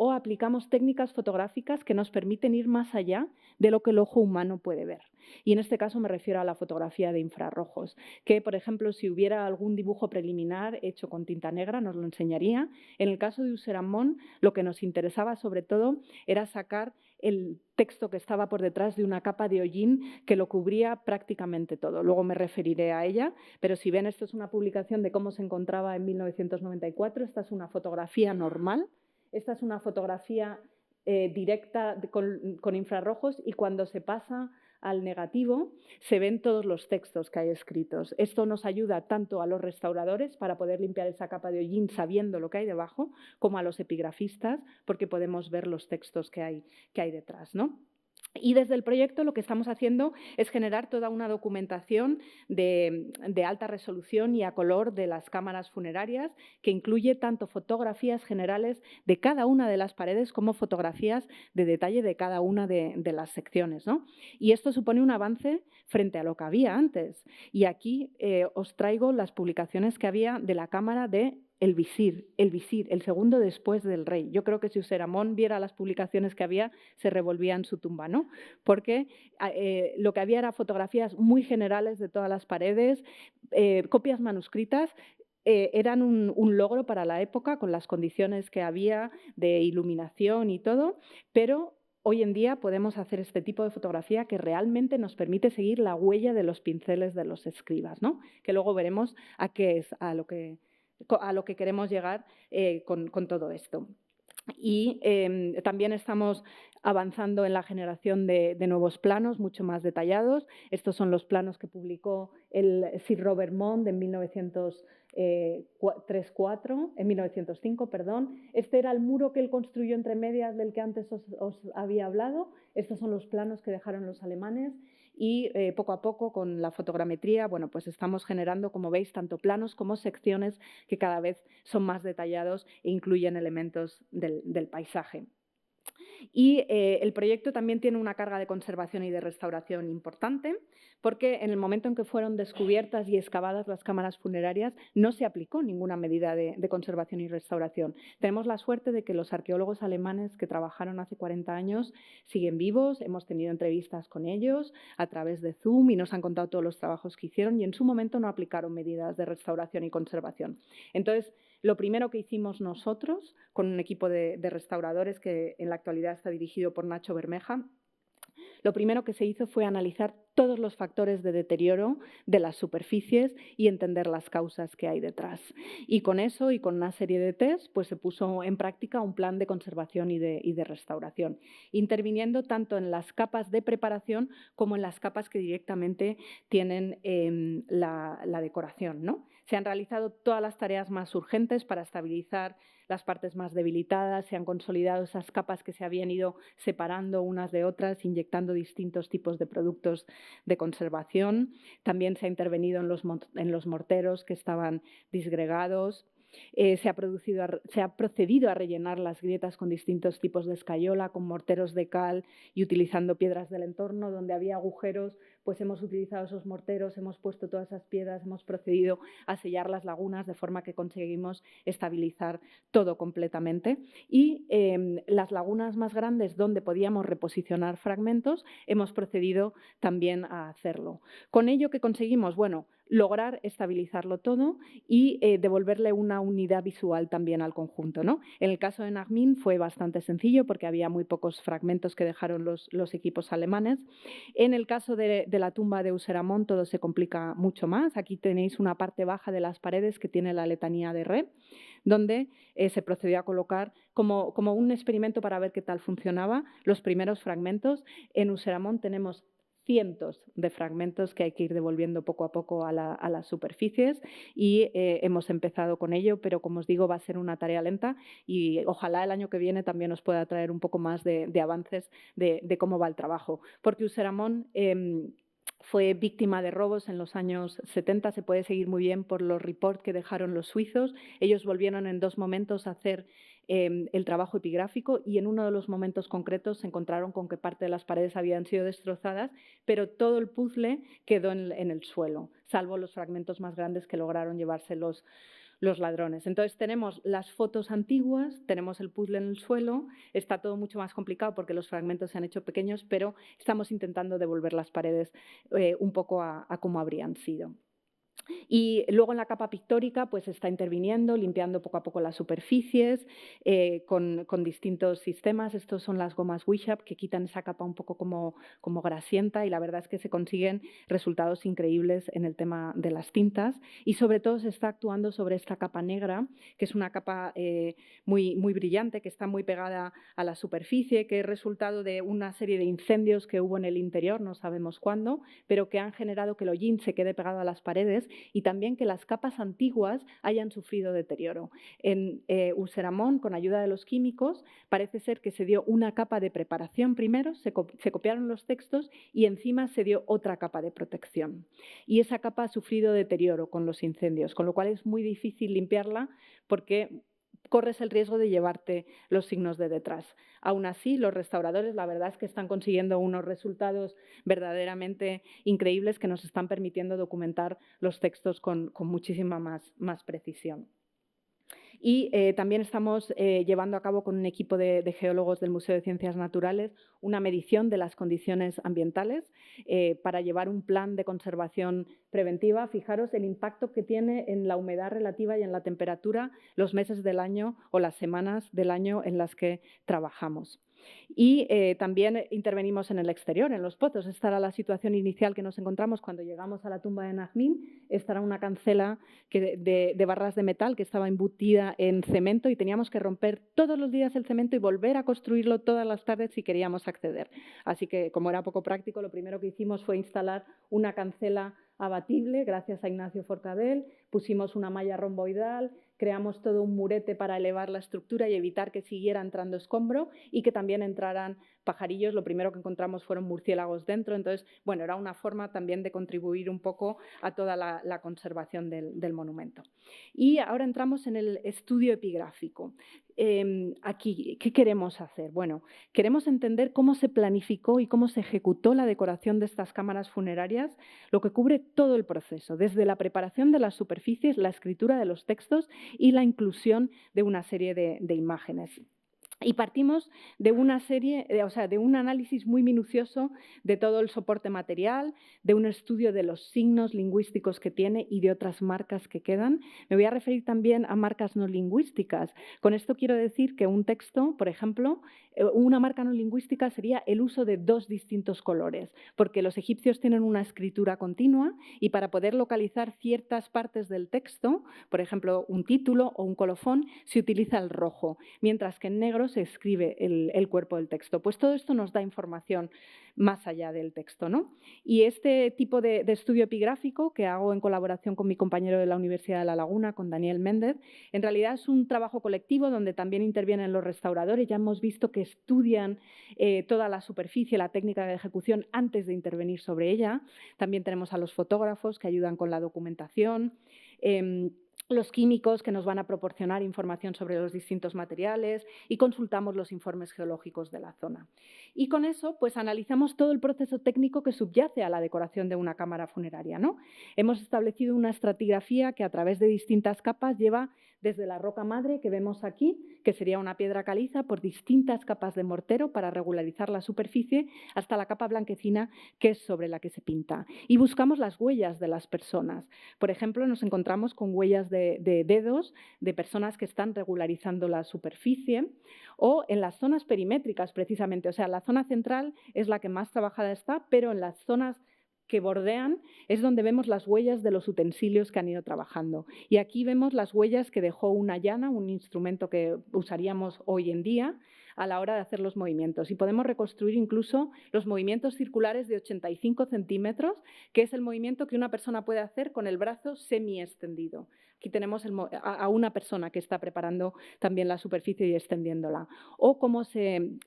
o aplicamos técnicas fotográficas que nos permiten ir más allá de lo que el ojo humano puede ver. Y en este caso me refiero a la fotografía de infrarrojos, que, por ejemplo, si hubiera algún dibujo preliminar hecho con tinta negra, nos lo enseñaría. En el caso de Useramón, lo que nos interesaba sobre todo era sacar el texto que estaba por detrás de una capa de hollín que lo cubría prácticamente todo. Luego me referiré a ella, pero si ven, esto es una publicación de cómo se encontraba en 1994. Esta es una fotografía normal. Esta es una fotografía directa con infrarrojos y cuando se pasa al negativo se ven todos los textos que hay escritos. Esto nos ayuda tanto a los restauradores para poder limpiar esa capa de hollín sabiendo lo que hay debajo, como a los epigrafistas porque podemos ver los textos que hay detrás, ¿no? Y desde el proyecto lo que estamos haciendo es generar toda una documentación de alta resolución y a color de las cámaras funerarias, que incluye tanto fotografías generales de cada una de las paredes como fotografías de detalle de cada una de las secciones, ¿no? Y esto supone un avance frente a lo que había antes. Y aquí os traigo las publicaciones que había de la cámara de el visir, el segundo después del rey. Yo creo que si Useramón viera las publicaciones que había, se revolvía en su tumba, ¿no? Porque lo que había era fotografías muy generales de todas las paredes, copias manuscritas. Eran un logro para la época, con las condiciones que había de iluminación y todo, pero hoy en día podemos hacer este tipo de fotografía que realmente nos permite seguir la huella de los pinceles de los escribas, ¿no? Que luego veremos a qué es, a lo que queremos llegar con todo esto. Y también estamos avanzando en la generación de nuevos planos mucho más detallados. Estos son los planos que publicó el Sir Robert Mond en 1905, perdón. Este era el muro que él construyó entre medias del que antes os había hablado. Estos son los planos que dejaron los alemanes. Y poco a poco, con la fotogrametría, bueno, pues estamos generando, como veis, tanto planos como secciones que cada vez son más detallados e incluyen elementos del paisaje. Y el proyecto también tiene una carga de conservación y de restauración importante, porque en el momento en que fueron descubiertas y excavadas las cámaras funerarias no se aplicó ninguna medida de conservación y restauración. Tenemos la suerte de que los arqueólogos alemanes que trabajaron hace 40 años siguen vivos, hemos tenido entrevistas con ellos a través de Zoom y nos han contado todos los trabajos que hicieron y en su momento no aplicaron medidas de restauración y conservación. Entonces, lo primero que hicimos nosotros, con un equipo de restauradores que en la actualidad está dirigido por Nacho Bermeja, lo primero que se hizo fue analizar todos los factores de deterioro de las superficies y entender las causas que hay detrás. Y con eso y con una serie de test, pues se puso en práctica un plan de conservación y de restauración, interviniendo tanto en las capas de preparación como en las capas que directamente tienen la decoración, ¿no? Se han realizado todas las tareas más urgentes para estabilizar las partes más debilitadas, se han consolidado esas capas que se habían ido separando unas de otras, inyectando distintos tipos de productos de conservación. También se ha intervenido en los morteros que estaban disgregados. Se ha procedido a rellenar las grietas con distintos tipos de escayola, con morteros de cal y utilizando piedras del entorno. Donde había agujeros, pues hemos utilizado esos morteros, hemos puesto todas esas piedras, hemos procedido a sellar las lagunas de forma que conseguimos estabilizar todo completamente. Y las lagunas más grandes donde podíamos reposicionar fragmentos, hemos procedido también a hacerlo. ¿Con ello qué conseguimos? Bueno, lograr estabilizarlo todo y devolverle una unidad visual también al conjunto, ¿no? En el caso de Najmin fue bastante sencillo porque había muy pocos fragmentos que dejaron los equipos alemanes. En el caso de la tumba de Useramón todo se complica mucho más. Aquí tenéis una parte baja de las paredes que tiene la letanía de Re, donde se procedió a colocar como un experimento para ver qué tal funcionaba los primeros fragmentos. En Useramón tenemos cientos de fragmentos que hay que ir devolviendo poco a poco a las superficies y hemos empezado con ello, pero como os digo va a ser una tarea lenta y ojalá el año que viene también os pueda traer un poco más de avances de cómo va el trabajo. Porque Useramón fue víctima de robos en los años 70, se puede seguir muy bien por los reports que dejaron los suizos. Ellos volvieron en 2 momentos a hacer el trabajo epigráfico y en uno de los momentos concretos se encontraron con que parte de las paredes habían sido destrozadas, pero todo el puzzle quedó en el suelo, salvo los fragmentos más grandes que lograron llevarse los ladrones. Entonces tenemos las fotos antiguas, tenemos el puzzle en el suelo, está todo mucho más complicado porque los fragmentos se han hecho pequeños, pero estamos intentando devolver las paredes un poco a como habrían sido. Y luego en la capa pictórica pues está interviniendo, limpiando poco a poco las superficies con distintos sistemas. Estos son las gomas Wishap que quitan esa capa un poco como grasienta y la verdad es que se consiguen resultados increíbles en el tema de las tintas y sobre todo se está actuando sobre esta capa negra, que es una capa muy, muy brillante, que está muy pegada a la superficie, que es resultado de una serie de incendios que hubo en el interior, no sabemos cuándo, pero que han generado que el hollín se quede pegado a las paredes y también que las capas antiguas hayan sufrido deterioro. En Useramón, con ayuda de los químicos, parece ser que se dio una capa de preparación primero, se copiaron los textos y encima se dio otra capa de protección. Y esa capa ha sufrido deterioro con los incendios, con lo cual es muy difícil limpiarla porque corres el riesgo de llevarte los signos de detrás. Aún así, los restauradores la verdad es que están consiguiendo unos resultados verdaderamente increíbles que nos están permitiendo documentar los textos con muchísima más precisión. Y también estamos llevando a cabo con un equipo de geólogos del Museo de Ciencias Naturales una medición de las condiciones ambientales para llevar un plan de conservación preventiva. Fijaros el impacto que tiene en la humedad relativa y en la temperatura los meses del año o las semanas del año en las que trabajamos. Y también intervenimos en el exterior, en los pozos. Esta era la situación inicial que nos encontramos cuando llegamos a la tumba de Najmín. Esta era una cancela de barras de metal que estaba embutida en cemento y teníamos que romper todos los días el cemento y volver a construirlo todas las tardes si queríamos acceder. Así que, como era poco práctico, lo primero que hicimos fue instalar una cancela abatible, gracias a Ignacio Forcadell. Pusimos una malla romboidal, creamos todo un murete para elevar la estructura y evitar que siguiera entrando escombro y que también entraran pajarillos. Lo primero que encontramos fueron murciélagos dentro. Entonces, bueno, era una forma también de contribuir un poco a toda la conservación del monumento. Y ahora entramos en el estudio epigráfico. Aquí, ¿qué queremos hacer? Bueno, queremos entender cómo se planificó y cómo se ejecutó la decoración de estas cámaras funerarias, lo que cubre todo el proceso, desde la preparación de las superficies, la escritura de los textos y la inclusión de una serie de imágenes. Y partimos de una serie, de un análisis muy minucioso de todo el soporte material, de un estudio de los signos lingüísticos que tiene y de otras marcas que quedan. Me voy a referir también a marcas no lingüísticas. Con esto quiero decir que un texto, por ejemplo, una marca no lingüística sería el uso de dos distintos colores, porque los egipcios tienen una escritura continua y para poder localizar ciertas partes del texto, por ejemplo, un título o un colofón, se utiliza el rojo, mientras que en negro se escribe el cuerpo del texto. Pues todo esto nos da información más allá del texto, ¿no? Y este tipo de estudio epigráfico que hago en colaboración con mi compañero de la Universidad de La Laguna, con Daniel Méndez, en realidad es un trabajo colectivo donde también intervienen los restauradores. Ya hemos visto que estudian toda la superficie, la técnica de ejecución antes de intervenir sobre ella. También tenemos a los fotógrafos que ayudan con la documentación. Los químicos que nos van a proporcionar información sobre los distintos materiales y consultamos los informes geológicos de la zona. Y con eso, pues analizamos todo el proceso técnico que subyace a la decoración de una cámara funeraria, ¿no? Hemos establecido una estratigrafía que a través de distintas capas lleva desde la roca madre que vemos aquí, que sería una piedra caliza, por distintas capas de mortero para regularizar la superficie, hasta la capa blanquecina que es sobre la que se pinta. Y buscamos las huellas de las personas. Por ejemplo, nos encontramos con huellas de dedos de personas que están regularizando la superficie o en las zonas perimétricas precisamente. O sea, la zona central es la que más trabajada está, pero en las zonas que bordean es donde vemos las huellas de los utensilios que han ido trabajando. Y aquí vemos las huellas que dejó una llana, un instrumento que usaríamos hoy en día a la hora de hacer los movimientos. Y podemos reconstruir incluso los movimientos circulares de 85 centímetros, que es el movimiento que una persona puede hacer con el brazo semi-extendido. Aquí tenemos a una persona que está preparando también la superficie y extendiéndola. O cómo se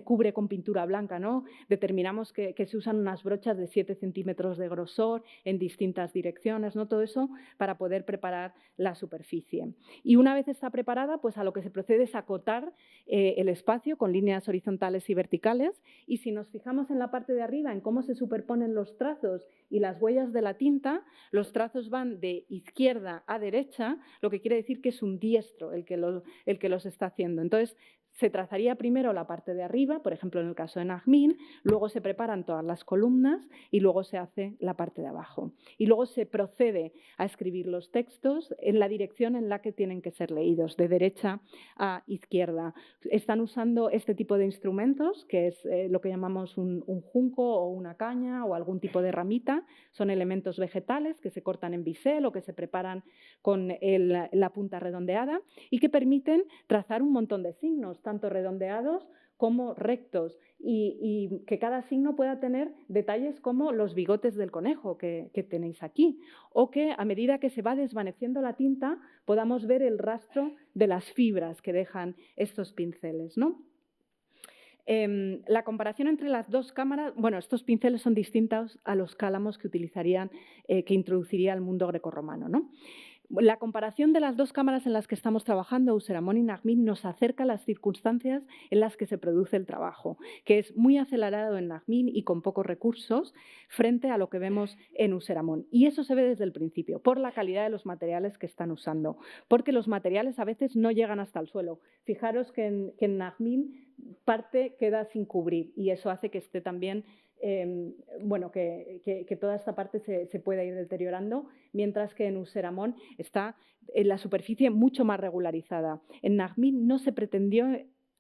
cubre con pintura blanca, ¿no? Determinamos que se usan unas brochas de 7 centímetros de grosor en distintas direcciones, ¿no? Todo eso para poder preparar la superficie. Y una vez está preparada, pues a lo que se procede es acotar el espacio con líneas horizontales y verticales. Y si nos fijamos en la parte de arriba, en cómo se superponen los trazos y las huellas de la tinta, los trazos van de izquierda a derecha, lo que quiere decir que es un diestro el que los está haciendo. Entonces, se trazaría primero la parte de arriba, por ejemplo, en el caso de Najmín, luego se preparan todas las columnas y luego se hace la parte de abajo. Y luego se procede a escribir los textos en la dirección en la que tienen que ser leídos, de derecha a izquierda. Están usando este tipo de instrumentos, que es lo que llamamos un junco o una caña o algún tipo de ramita. Son elementos vegetales que se cortan en bisel o que se preparan con la punta redondeada y que permiten trazar un montón de signos, tanto redondeados como rectos, y que cada signo pueda tener detalles como los bigotes del conejo que tenéis aquí, o que a medida que se va desvaneciendo la tinta podamos ver el rastro de las fibras que dejan estos pinceles, ¿no? La comparación entre las dos cámaras, bueno, estos pinceles son distintos a los cálamos que utilizarían, que introduciría el mundo grecorromano, ¿no? La comparación de las dos cámaras en las que estamos trabajando, Useramón y Najmin, nos acerca a las circunstancias en las que se produce el trabajo, que es muy acelerado en Najmin y con pocos recursos frente a lo que vemos en Useramón. Y eso se ve desde el principio, por la calidad de los materiales que están usando, porque los materiales a veces no llegan hasta el suelo. Fijaros que en Najmin parte queda sin cubrir y eso hace que esté también que toda esta parte se pueda ir deteriorando, mientras que en Useramón está en la superficie mucho más regularizada. En Najmin no se pretendió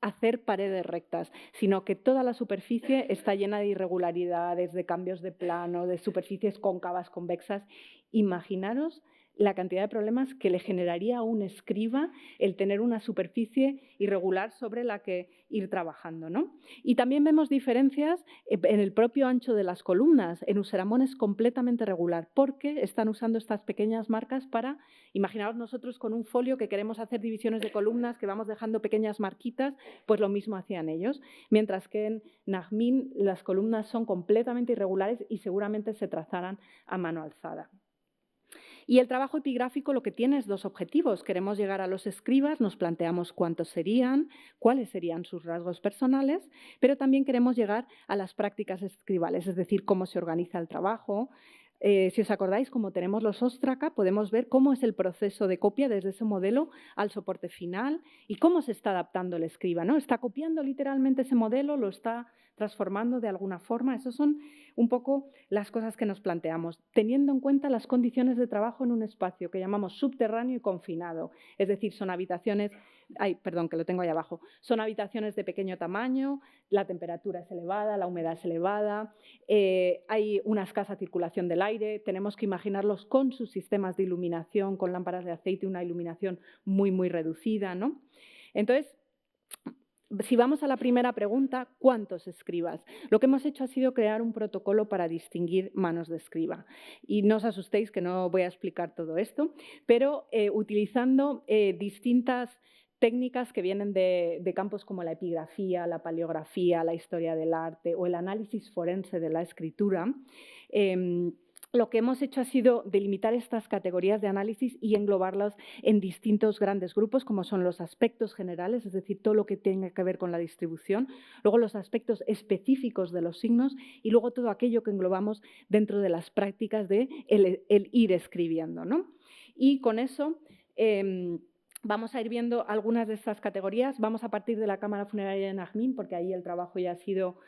hacer paredes rectas, sino que toda la superficie está llena de irregularidades, de cambios de plano, de superficies cóncavas, convexas. Imaginaros la cantidad de problemas que le generaría a un escriba el tener una superficie irregular sobre la que ir trabajando, ¿no? Y también vemos diferencias en el propio ancho de las columnas. En Useramón es completamente regular porque están usando estas pequeñas marcas para, imaginaos nosotros con un folio que queremos hacer divisiones de columnas, que vamos dejando pequeñas marquitas, pues lo mismo hacían ellos. Mientras que en Najmin las columnas son completamente irregulares y seguramente se trazaran a mano alzada. Y el trabajo epigráfico lo que tiene es dos objetivos. Queremos llegar a los escribas, nos planteamos cuántos serían, cuáles serían sus rasgos personales, pero también queremos llegar a las prácticas escribales, es decir, cómo se organiza el trabajo. Si os acordáis, como tenemos los Ostraca, podemos ver cómo es el proceso de copia desde ese modelo al soporte final y cómo se está adaptando el escriba, ¿no? Está copiando literalmente ese modelo, lo está transformando de alguna forma. Esas son un poco las cosas que nos planteamos, teniendo en cuenta las condiciones de trabajo en un espacio que llamamos subterráneo y confinado. Es decir, son habitaciones, que lo tengo ahí abajo, son habitaciones de pequeño tamaño, la temperatura es elevada, la humedad es elevada, hay una escasa circulación del aire, tenemos que imaginarlos con sus sistemas de iluminación, con lámparas de aceite, una iluminación muy, muy reducida, ¿no? Entonces, si vamos a la primera pregunta, ¿cuántos escribas? Lo que hemos hecho ha sido crear un protocolo para distinguir manos de escriba. Y no os asustéis que no voy a explicar todo esto, pero utilizando distintas técnicas que vienen de campos como la epigrafía, la paleografía, la historia del arte o el análisis forense de la escritura, lo que hemos hecho ha sido delimitar estas categorías de análisis y englobarlas en distintos grandes grupos, como son los aspectos generales, es decir, todo lo que tenga que ver con la distribución, luego los aspectos específicos de los signos y luego todo aquello que englobamos dentro de las prácticas de el ir escribiendo, ¿no? Y con eso vamos a ir viendo algunas de estas categorías. Vamos a partir de la cámara funeraria de Najmin, porque ahí el trabajo ya ha sido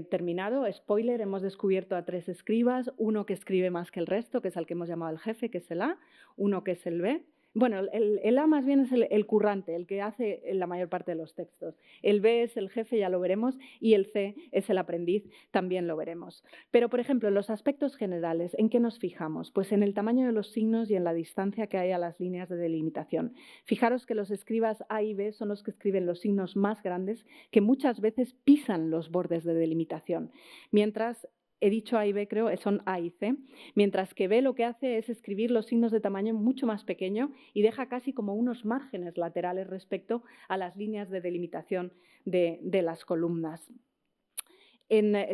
terminado. Spoiler, hemos descubierto a 3 escribas, uno que escribe más que el resto, que es al que hemos llamado el jefe, que es el A, uno que es el B. Bueno, el A más bien es el currante, el que hace la mayor parte de los textos. El B es el jefe, ya lo veremos, y el C es el aprendiz, también lo veremos. Pero, por ejemplo, en los aspectos generales, ¿en qué nos fijamos? Pues en el tamaño de los signos y en la distancia que hay a las líneas de delimitación. Fijaros que los escribas A y B son los que escriben los signos más grandes, que muchas veces pisan los bordes de delimitación, mientras he dicho A y B, creo, son A y C, mientras que B lo que hace es escribir los signos de tamaño mucho más pequeño y deja casi como unos márgenes laterales respecto a las líneas de delimitación de las columnas.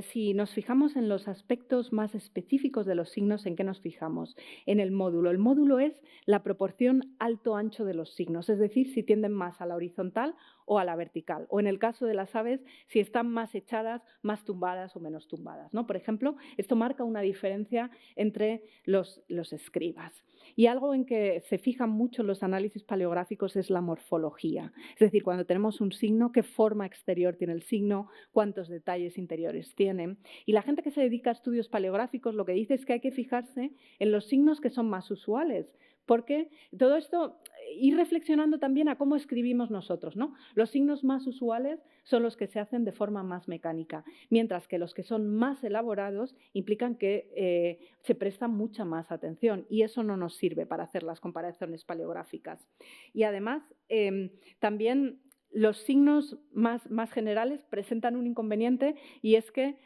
Si nos fijamos en los aspectos más específicos de los signos, ¿en qué nos fijamos? En el módulo. El módulo es la proporción alto-ancho de los signos, es decir, si tienden más a la horizontal o a la vertical, o en el caso de las aves, si están más echadas, más tumbadas o menos tumbadas, ¿no? Por ejemplo, esto marca una diferencia entre los escribas. Y algo en que se fijan mucho los análisis paleográficos es la morfología, es decir, cuando tenemos un signo, qué forma exterior tiene el signo, cuántos detalles interiores tiene. Y la gente que se dedica a estudios paleográficos lo que dice es que hay que fijarse en los signos que son más usuales, porque todo esto, ir reflexionando también a cómo escribimos nosotros, ¿no? Los signos más usuales son los que se hacen de forma más mecánica, mientras que los que son más elaborados implican que se presta mucha más atención y eso no nos sirve para hacer las comparaciones paleográficas. Y además, también los signos más generales presentan un inconveniente y es que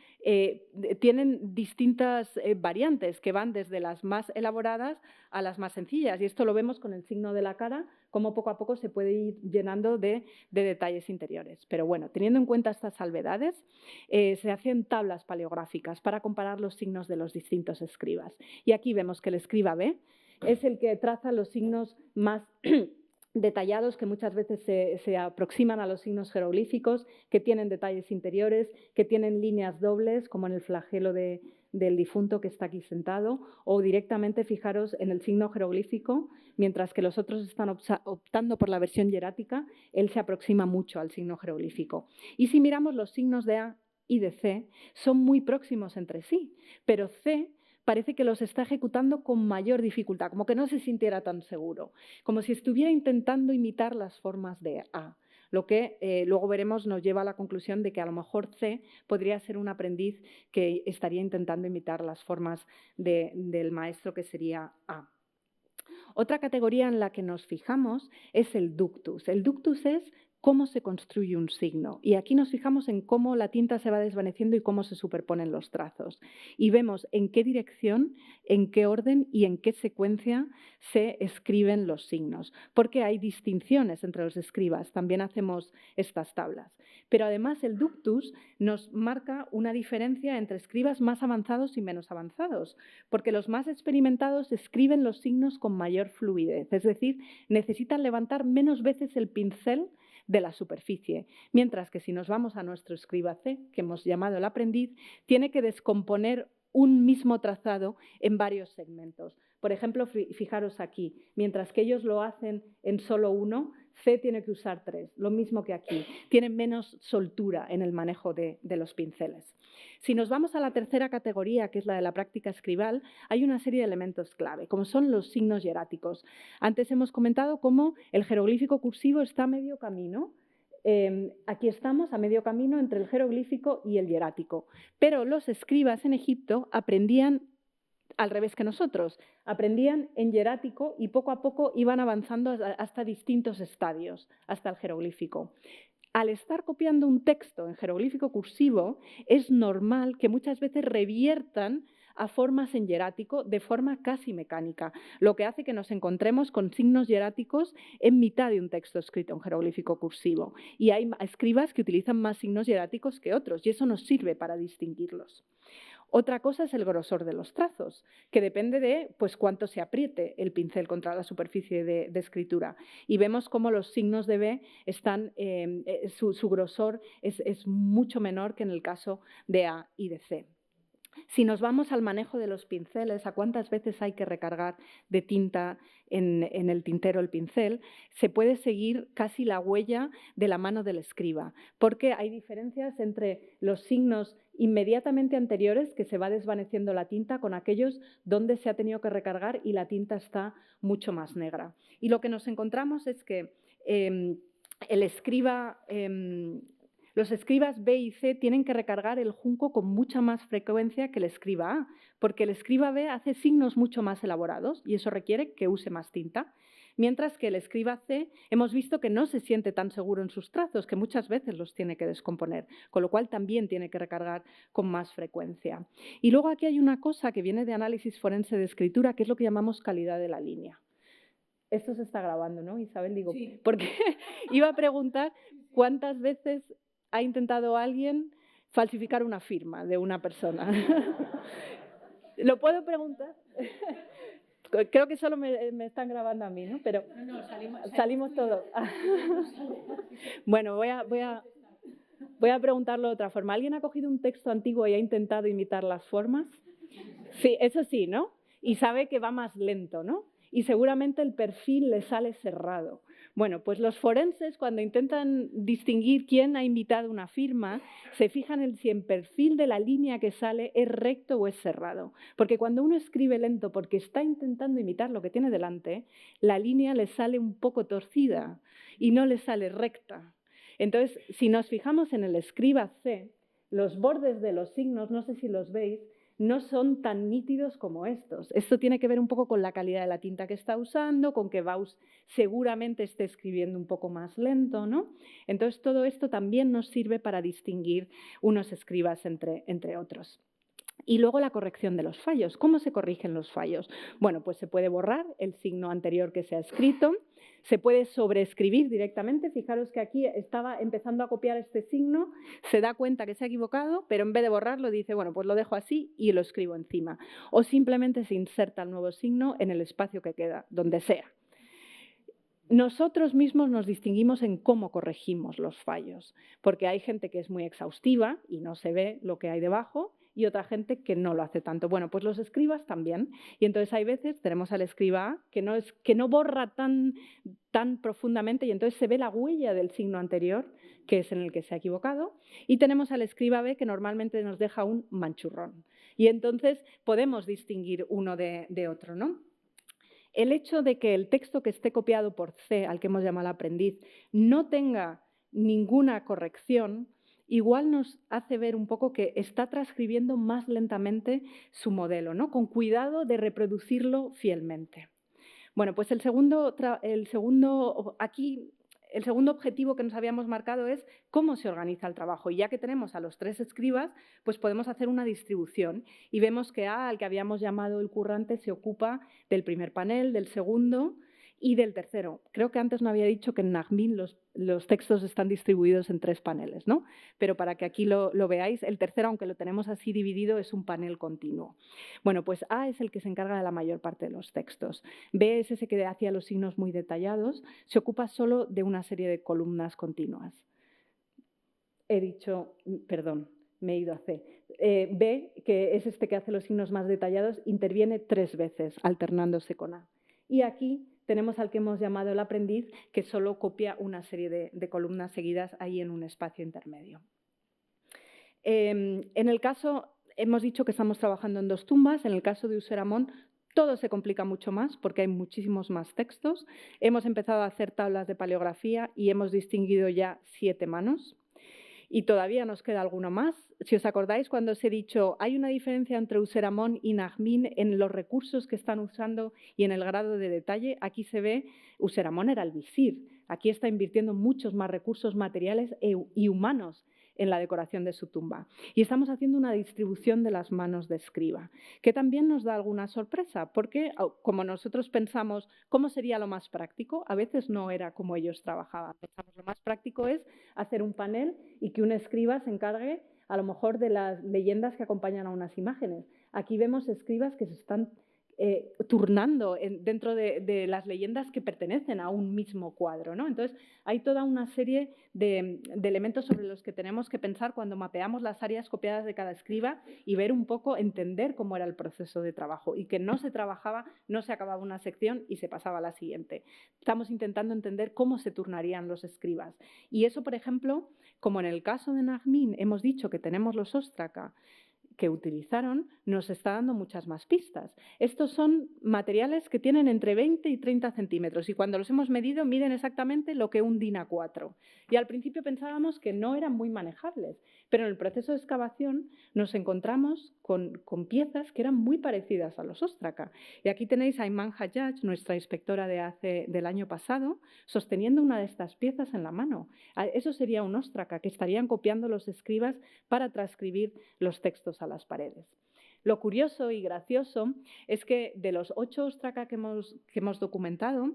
tienen distintas variantes que van desde las más elaboradas a las más sencillas. Y esto lo vemos con el signo de la cara, cómo poco a poco se puede ir llenando de detalles interiores. Pero bueno, teniendo en cuenta estas salvedades, se hacen tablas paleográficas para comparar los signos de los distintos escribas. Y aquí vemos que el escriba B es el que traza los signos más detallados, que muchas veces se aproximan a los signos jeroglíficos, que tienen detalles interiores, que tienen líneas dobles, como en el flagelo del difunto que está aquí sentado, o directamente fijaros en el signo jeroglífico, mientras que los otros están optando por la versión hierática, él se aproxima mucho al signo jeroglífico. Y si miramos los signos de A y de C, son muy próximos entre sí, pero C parece que los está ejecutando con mayor dificultad, como que no se sintiera tan seguro, como si estuviera intentando imitar las formas de A. Lo que luego veremos nos lleva a la conclusión de que a lo mejor C podría ser un aprendiz que estaría intentando imitar las formas del maestro, que sería A. Otra categoría en la que nos fijamos es el ductus. El ductus es cómo se construye un signo. Y aquí nos fijamos en cómo la tinta se va desvaneciendo y cómo se superponen los trazos. Y vemos en qué dirección, en qué orden y en qué secuencia se escriben los signos. Porque hay distinciones entre los escribas. También hacemos estas tablas. Pero además el ductus nos marca una diferencia entre escribas más avanzados y menos avanzados. Porque los más experimentados escriben los signos con mayor fluidez. Es decir, necesitan levantar menos veces el pincel de la superficie, mientras que si nos vamos a nuestro escriba C, que hemos llamado el aprendiz, tiene que descomponer un mismo trazado en varios segmentos. Por ejemplo, fijaros aquí, mientras que ellos lo hacen en solo uno, C tiene que usar 3, lo mismo que aquí. Tienen menos soltura en el manejo de los pinceles. Si nos vamos a la tercera categoría, que es la de la práctica escribal, hay una serie de elementos clave, como son los signos hieráticos. Antes hemos comentado cómo el jeroglífico cursivo está a medio camino. Aquí estamos a medio camino entre el jeroglífico y el hierático. Pero los escribas en Egipto aprendían al revés que nosotros, aprendían en hierático y poco a poco iban avanzando hasta distintos estadios, hasta el jeroglífico. Al estar copiando un texto en jeroglífico cursivo, es normal que muchas veces reviertan a formas en hierático de forma casi mecánica, lo que hace que nos encontremos con signos hieráticos en mitad de un texto escrito en jeroglífico cursivo. Y hay escribas que utilizan más signos hieráticos que otros, y eso nos sirve para distinguirlos. Otra cosa es el grosor de los trazos, que depende de cuánto se apriete el pincel contra la superficie de escritura. Y vemos cómo los signos de B están, su grosor es mucho menor que en el caso de A y de C. Si nos vamos al manejo de los pinceles, a cuántas veces hay que recargar de tinta en el tintero el pincel, se puede seguir casi la huella de la mano del escriba, porque hay diferencias entre los signos inmediatamente anteriores, que se va desvaneciendo la tinta, con aquellos donde se ha tenido que recargar y la tinta está mucho más negra. Y lo que nos encontramos es que los escribas B y C tienen que recargar el junco con mucha más frecuencia que el escriba A, porque el escriba B hace signos mucho más elaborados y eso requiere que use más tinta. Mientras que el escriba C hemos visto que no se siente tan seguro en sus trazos, que muchas veces los tiene que descomponer, con lo cual también tiene que recargar con más frecuencia. Y luego aquí hay una cosa que viene de análisis forense de escritura, que es lo que llamamos calidad de la línea. Esto se está grabando, ¿no, Isabel? Digo, sí. Porque iba a preguntar cuántas veces ha intentado alguien falsificar una firma de una persona. ¿Lo puedo preguntar? Creo que solo me están grabando a mí, ¿no? Pero no, salimos todos. Bueno, voy a preguntarlo de otra forma. ¿Alguien ha cogido un texto antiguo y ha intentado imitar las formas? Sí, eso sí, ¿no? Y sabe que va más lento, ¿no? Y seguramente el perfil le sale cerrado. Bueno, pues los forenses, cuando intentan distinguir quién ha imitado una firma, se fijan en si el perfil de la línea que sale es recto o es cerrado. Porque cuando uno escribe lento porque está intentando imitar lo que tiene delante, la línea le sale un poco torcida y no le sale recta. Entonces, si nos fijamos en el escriba C, los bordes de los signos, no sé si los veis, no son tan nítidos como estos. Esto tiene que ver un poco con la calidad de la tinta que está usando, con que Bausch seguramente esté escribiendo un poco más lento, ¿no? Entonces, todo esto también nos sirve para distinguir unos escribas entre otros. Y luego la corrección de los fallos. ¿Cómo se corrigen los fallos? Bueno, pues se puede borrar el signo anterior que se ha escrito, se puede sobreescribir directamente. Fijaros que aquí estaba empezando a copiar este signo, se da cuenta que se ha equivocado, pero en vez de borrarlo dice, bueno, pues lo dejo así y lo escribo encima. O simplemente se inserta el nuevo signo en el espacio que queda, donde sea. Nosotros mismos nos distinguimos en cómo corregimos los fallos, porque hay gente que es muy exhaustiva y no se ve lo que hay debajo, y otra gente que no lo hace tanto. Bueno, pues los escribas también. Y entonces hay veces, tenemos al escriba A, que no borra tan profundamente y entonces se ve la huella del signo anterior, que es en el que se ha equivocado. Y tenemos al escriba B, que normalmente nos deja un manchurrón. Y entonces podemos distinguir uno de otro, ¿no? El hecho de que el texto que esté copiado por C, al que hemos llamado aprendiz, no tenga ninguna corrección, igual nos hace ver un poco que está transcribiendo más lentamente su modelo, ¿no? Con cuidado de reproducirlo fielmente. Bueno, pues el segundo objetivo que nos habíamos marcado es cómo se organiza el trabajo. Y ya que tenemos a los 3 escribas, pues podemos hacer una distribución. Y vemos que A, al que habíamos llamado el currante, se ocupa del primer panel, del segundo y del tercero. Creo que antes no había dicho que en Najmin los textos están distribuidos en 3 paneles, ¿no? Pero para que aquí lo veáis, el tercero, aunque lo tenemos así dividido, es un panel continuo. Bueno, pues A es el que se encarga de la mayor parte de los textos. B es ese que hacía los signos muy detallados, se ocupa solo de una serie de columnas continuas. He dicho, perdón, me he ido a C. B, que es este que hace los signos más detallados, interviene 3 veces, alternándose con A. Y aquí tenemos al que hemos llamado el aprendiz, que solo copia una serie de columnas seguidas ahí en un espacio intermedio. En el caso, hemos dicho que estamos trabajando en 2 tumbas. En el caso de Useramón, todo se complica mucho más porque hay muchísimos más textos. Hemos empezado a hacer tablas de paleografía y hemos distinguido ya 7 manos. Y todavía nos queda alguno más. Si os acordáis, cuando os he dicho hay una diferencia entre Useramón y Najmin en los recursos que están usando y en el grado de detalle, aquí se ve, Useramón era el visir. Aquí está invirtiendo muchos más recursos materiales y humanos en la decoración de su tumba. Y estamos haciendo una distribución de las manos de escriba, que también nos da alguna sorpresa, porque como nosotros pensamos cómo sería lo más práctico, a veces no era como ellos trabajaban. Pensamos lo más práctico es hacer un panel y que un escriba se encargue a lo mejor de las leyendas que acompañan a unas imágenes. Aquí vemos escribas que se están turnando dentro de las leyendas que pertenecen a un mismo cuadro, ¿no? Entonces, hay toda una serie de elementos sobre los que tenemos que pensar cuando mapeamos las áreas copiadas de cada escriba y ver un poco, entender cómo era el proceso de trabajo y que no se trabajaba, no se acababa una sección y se pasaba a la siguiente. Estamos intentando entender cómo se turnarían los escribas. Y eso, por ejemplo, como en el caso de Najmin hemos dicho que tenemos los Ostraca que utilizaron, nos está dando muchas más pistas. Estos son materiales que tienen entre 20 y 30 centímetros y cuando los hemos medido miden exactamente lo que un DIN A4. Y al principio pensábamos que no eran muy manejables, pero en el proceso de excavación nos encontramos con piezas que eran muy parecidas a los Ostraca. Y aquí tenéis a Iman Hajjaj, nuestra inspectora del año pasado, sosteniendo una de estas piezas en la mano. Eso sería un Ostraca, que estarían copiando los escribas para transcribir los textos a las paredes. Lo curioso y gracioso es que de los 8 Ostraca que hemos documentado,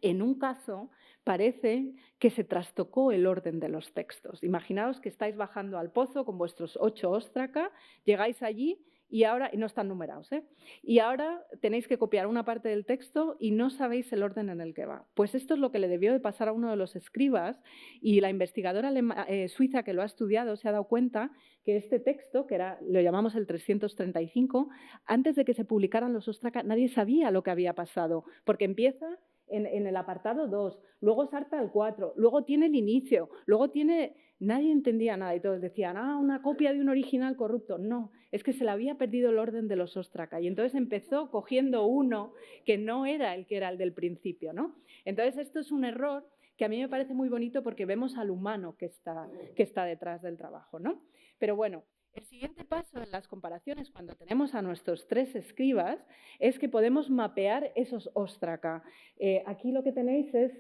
en un caso parece que se trastocó el orden de los textos. Imaginaos que estáis bajando al pozo con vuestros 8 Ostraca, llegáis allí y no están numerados, ¿eh? Y ahora tenéis que copiar una parte del texto y no sabéis el orden en el que va. Pues esto es lo que le debió de pasar a uno de los escribas y la investigadora suiza que lo ha estudiado se ha dado cuenta que este texto, que lo llamamos el 335, antes de que se publicaran los Ostraca nadie sabía lo que había pasado, porque empieza en el apartado 2, luego salta al 4, luego tiene el inicio, luego tiene... Nadie entendía nada y todos decían, una copia de un original corrupto. No, es que se le había perdido el orden de los Ostraca y entonces empezó cogiendo uno que no era el que era el del principio, ¿no? Entonces esto es un error que a mí me parece muy bonito porque vemos al humano que está detrás del trabajo, ¿no? Pero bueno, el siguiente paso en las comparaciones, cuando tenemos a nuestros 3 escribas, es que podemos mapear esos Ostraca. Aquí lo que tenéis es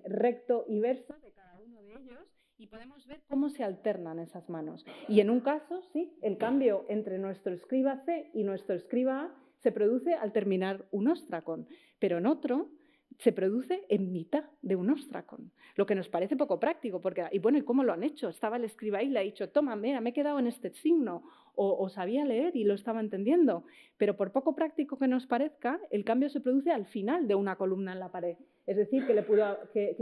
recto y verso de cada uno de ellos y podemos ver cómo se alternan esas manos. Y en un caso, sí, el cambio entre nuestro escriba C y nuestro escriba A se produce al terminar un ostracón, pero en otro se produce en mitad de un ostracón, lo que nos parece poco práctico, porque, y bueno, ¿y cómo lo han hecho? Estaba el escriba ahí y le ha dicho, toma, mira, me he quedado en este signo, o sabía leer y lo estaba entendiendo, pero por poco práctico que nos parezca, el cambio se produce al final de una columna en la pared. Es decir, que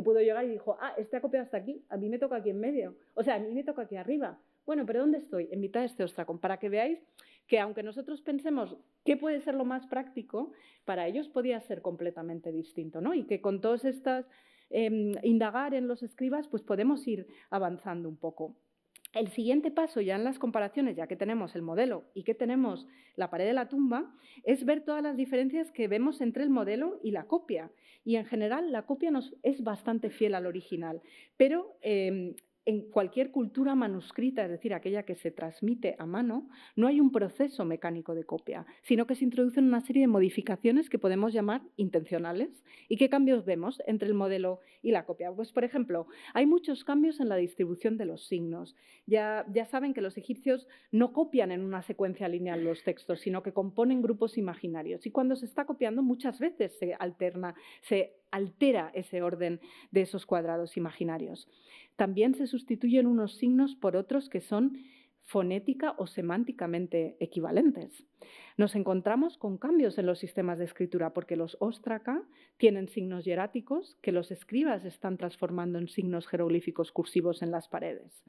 pudo llegar y dijo, este ha copiado hasta aquí, a mí me toca aquí en medio, o sea, a mí me toca aquí arriba. Bueno, pero ¿dónde estoy? En mitad de este ostracón, para que veáis que aunque nosotros pensemos qué puede ser lo más práctico, para ellos podía ser completamente distinto, ¿no? Y que con todas estas indagar en los escribas, pues podemos ir avanzando un poco. El siguiente paso, ya en las comparaciones, ya que tenemos el modelo y que tenemos la pared de la tumba, es ver todas las diferencias que vemos entre el modelo y la copia. Y en general la copia es bastante fiel al original, pero en cualquier cultura manuscrita, es decir, aquella que se transmite a mano, no hay un proceso mecánico de copia, sino que se introducen una serie de modificaciones que podemos llamar intencionales. ¿Y qué cambios vemos entre el modelo y la copia? Pues, por ejemplo, hay muchos cambios en la distribución de los signos. Ya saben que los egipcios no copian en una secuencia lineal los textos, sino que componen grupos imaginarios. Y cuando se está copiando, muchas veces se altera ese orden de esos cuadrados imaginarios. También se sustituyen unos signos por otros que son fonética o semánticamente equivalentes. Nos encontramos con cambios en los sistemas de escritura porque los óstraca tienen signos hieráticos que los escribas están transformando en signos jeroglíficos cursivos en las paredes.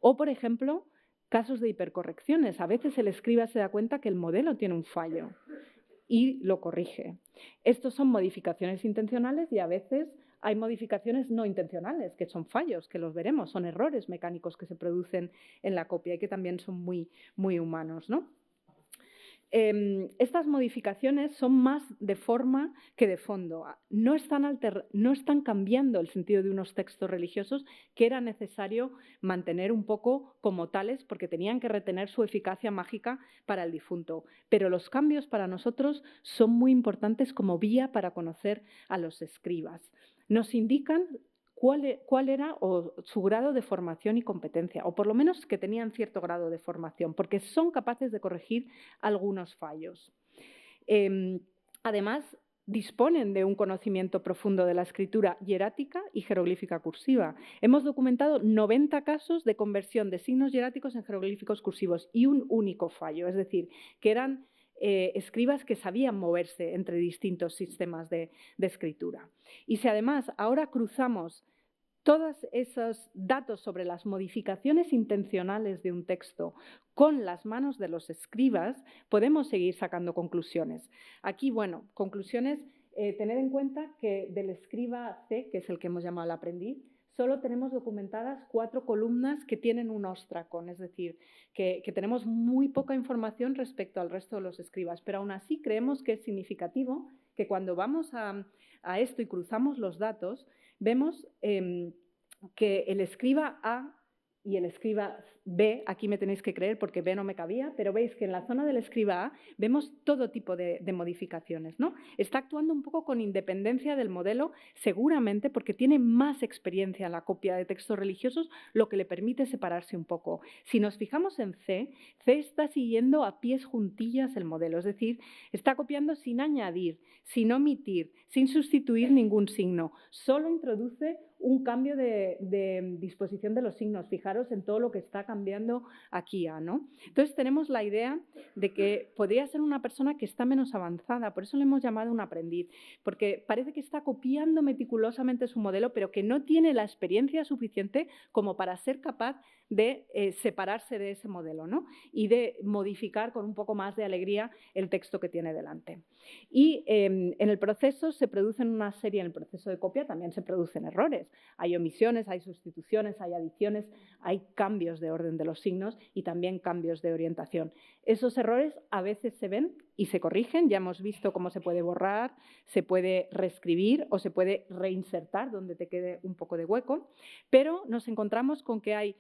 O, por ejemplo, casos de hipercorrecciones. A veces el escriba se da cuenta que el modelo tiene un fallo y lo corrige. Estos son modificaciones intencionales y a veces hay modificaciones no intencionales, que son fallos, que los veremos, son errores mecánicos que se producen en la copia y que también son muy, muy humanos, ¿no? Estas modificaciones son más de forma que de fondo. No están cambiando el sentido de unos textos religiosos que era necesario mantener un poco como tales porque tenían que retener su eficacia mágica para el difunto. Pero los cambios para nosotros son muy importantes como vía para conocer a los escribas. Nos indican cuál era su grado de formación y competencia, o por lo menos que tenían cierto grado de formación, porque son capaces de corregir algunos fallos. Además, disponen de un conocimiento profundo de la escritura hierática y jeroglífica cursiva. Hemos documentado 90 casos de conversión de signos hieráticos en jeroglíficos cursivos y un único fallo, es decir, que eran escribas que sabían moverse entre distintos sistemas de escritura. Y si además ahora cruzamos todos esos datos sobre las modificaciones intencionales de un texto con las manos de los escribas, podemos seguir sacando conclusiones. Aquí, bueno, conclusiones, tened en cuenta que del escriba C, que es el que hemos llamado el aprendiz, solo tenemos documentadas 4 columnas que tienen un ostracón, es decir, que tenemos muy poca información respecto al resto de los escribas, pero aún así creemos que es significativo que cuando vamos a esto y cruzamos los datos, vemos que el escriba A y el escriba B, aquí me tenéis que creer porque B no me cabía, pero veis que en la zona del escriba A vemos todo tipo de modificaciones, ¿no? Está actuando un poco con independencia del modelo, seguramente porque tiene más experiencia en la copia de textos religiosos, lo que le permite separarse un poco. Si nos fijamos en C está siguiendo a pies juntillas el modelo, es decir, está copiando sin añadir, sin omitir, sin sustituir ningún signo, solo introduce un cambio de disposición de los signos. Fijaros en todo lo que está cambiando aquí, ¿no? Entonces tenemos la idea de que podría ser una persona que está menos avanzada, por eso le hemos llamado un aprendiz, porque parece que está copiando meticulosamente su modelo, pero que no tiene la experiencia suficiente como para ser capaz de separarse de ese modelo, ¿no? Y de modificar con un poco más de alegría el texto que tiene delante. Y en el proceso se producen una serie, en el proceso de copia también se producen errores. Hay omisiones, hay sustituciones, hay adiciones, hay cambios de orden de los signos y también cambios de orientación. Esos errores a veces se ven y se corrigen. Ya hemos visto cómo se puede borrar, se puede reescribir o se puede reinsertar donde te quede un poco de hueco, pero nos encontramos con que hay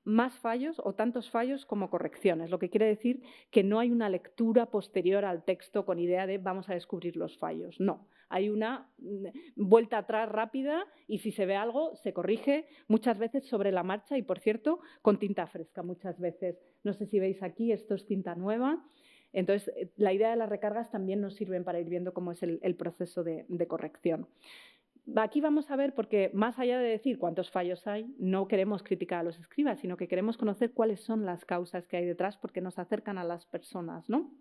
más fallos o tantos fallos como correcciones, lo que quiere decir que no hay una lectura posterior al texto con idea de vamos a descubrir los fallos. No, hay una vuelta atrás rápida y si se ve algo se corrige, muchas veces sobre la marcha y, por cierto, con tinta fresca muchas veces. No sé si veis aquí, esto es tinta nueva. Entonces, la idea de las recargas también nos sirven para ir viendo cómo es el proceso de corrección. Aquí vamos a ver, porque más allá de decir cuántos fallos hay, no queremos criticar a los escribas, sino que queremos conocer cuáles son las causas que hay detrás porque nos acercan a las personas, ¿no?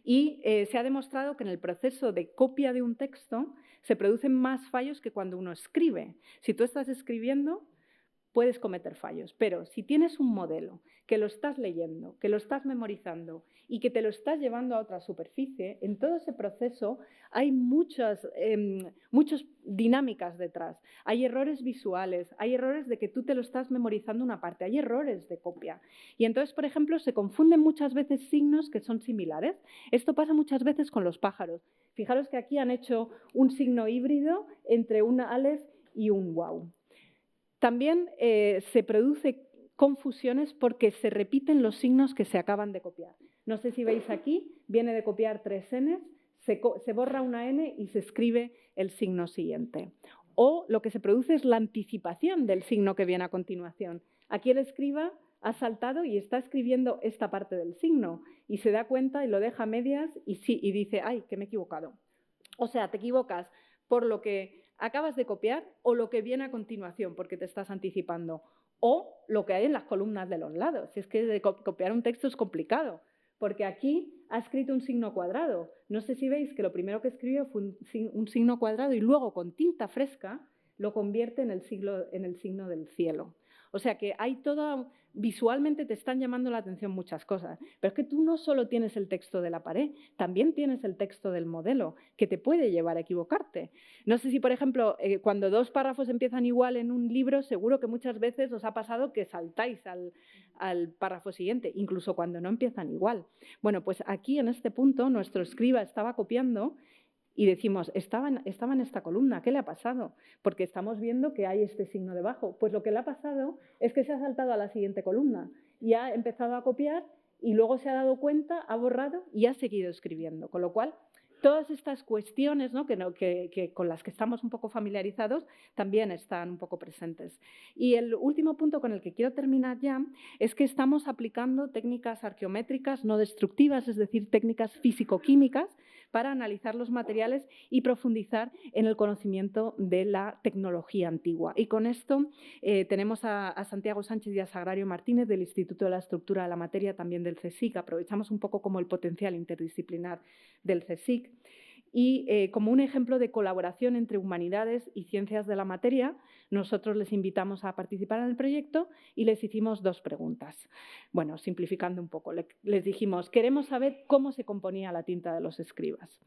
Y se ha demostrado que en el proceso de copia de un texto se producen más fallos que cuando uno escribe. Si tú estás escribiendo, puedes cometer fallos, pero si tienes un modelo que lo estás leyendo, que lo estás memorizando y que te lo estás llevando a otra superficie, en todo ese proceso hay muchas dinámicas detrás. Hay errores visuales, hay errores de que tú te lo estás memorizando una parte, hay errores de copia. Y entonces, por ejemplo, se confunden muchas veces signos que son similares. Esto pasa muchas veces con los pájaros. Fijaros que aquí han hecho un signo híbrido entre un aleph y un waw. También se produce confusiones porque se repiten los signos que se acaban de copiar. No sé si veis aquí, viene de copiar 3 Ns, se borra una N y se escribe el signo siguiente. O lo que se produce es la anticipación del signo que viene a continuación. Aquí el escriba ha saltado y está escribiendo esta parte del signo y se da cuenta y lo deja a medias y dice, ¡ay, que me he equivocado! O sea, te equivocas por lo que acabas de copiar o lo que viene a continuación porque te estás anticipando o lo que hay en las columnas de los lados. Si es que copiar un texto es complicado porque aquí ha escrito un signo cuadrado. No sé si veis que lo primero que escribió fue un signo cuadrado y luego con tinta fresca lo convierte en el signo del cielo. O sea que hay todo, visualmente te están llamando la atención muchas cosas, pero es que tú no solo tienes el texto de la pared, también tienes el texto del modelo, que te puede llevar a equivocarte. No sé si, por ejemplo, cuando 2 párrafos empiezan igual en un libro, seguro que muchas veces os ha pasado que saltáis al párrafo siguiente, incluso cuando no empiezan igual. Bueno, pues aquí en este punto nuestro escriba estaba copiando y decimos, estaba en esta columna, ¿qué le ha pasado? Porque estamos viendo que hay este signo debajo. Pues lo que le ha pasado es que se ha saltado a la siguiente columna y ha empezado a copiar y luego se ha dado cuenta, ha borrado y ha seguido escribiendo. Con lo cual, todas estas cuestiones, ¿no? que con las que estamos un poco familiarizados también están un poco presentes. Y el último punto con el que quiero terminar ya es que estamos aplicando técnicas arqueométricas no destructivas, es decir, técnicas físico-químicas para analizar los materiales y profundizar en el conocimiento de la tecnología antigua. Y con esto tenemos a Santiago Sánchez y a Sagrario Martínez del Instituto de la Estructura de la Materia, también del CSIC. Aprovechamos un poco como el potencial interdisciplinar del CSIC. Y como un ejemplo de colaboración entre humanidades y ciencias de la materia, nosotros les invitamos a participar en el proyecto y les hicimos 2 preguntas. Bueno, simplificando un poco, les dijimos, queremos saber cómo se componía la tinta de los escribas.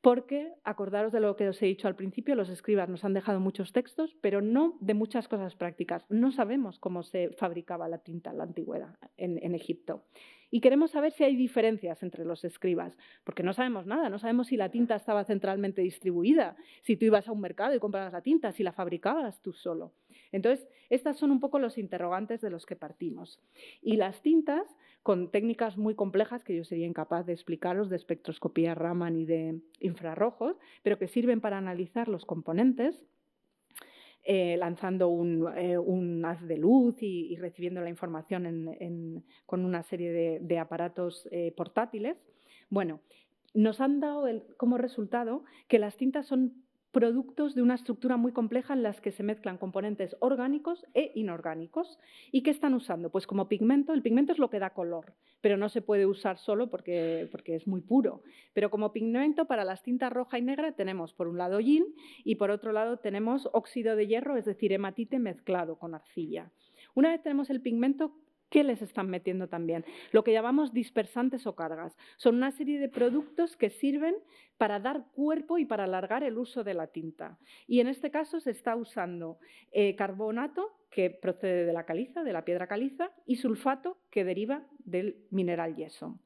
Porque, acordaros de lo que os he dicho al principio, los escribas nos han dejado muchos textos, pero no de muchas cosas prácticas. No sabemos cómo se fabricaba la tinta en la antigüedad en Egipto. Y queremos saber si hay diferencias entre los escribas, porque no sabemos nada, no sabemos si la tinta estaba centralmente distribuida, si tú ibas a un mercado y comprabas la tinta, si la fabricabas tú solo. Entonces, estas son un poco los interrogantes de los que partimos. Y las tintas, con técnicas muy complejas que yo sería incapaz de explicaros, de espectroscopía Raman y de infrarrojos, pero que sirven para analizar los componentes, lanzando un haz de luz y recibiendo la información con una serie de aparatos portátiles. Bueno, nos han dado como resultado que las tintas son productos de una estructura muy compleja en las que se mezclan componentes orgánicos e inorgánicos. ¿Y qué están usando? Pues como pigmento, el pigmento es lo que da color, pero no se puede usar solo porque es muy puro. Pero como pigmento para las tintas roja y negra tenemos por un lado yin y por otro lado tenemos óxido de hierro, es decir, hematite mezclado con arcilla. Una vez tenemos el pigmento, ¿qué les están metiendo también? Lo que llamamos dispersantes o cargas. Son una serie de productos que sirven para dar cuerpo y para alargar el uso de la tinta. Y en este caso se está usando carbonato, que procede de la caliza, de la piedra caliza, y sulfato, que deriva del mineral yeso.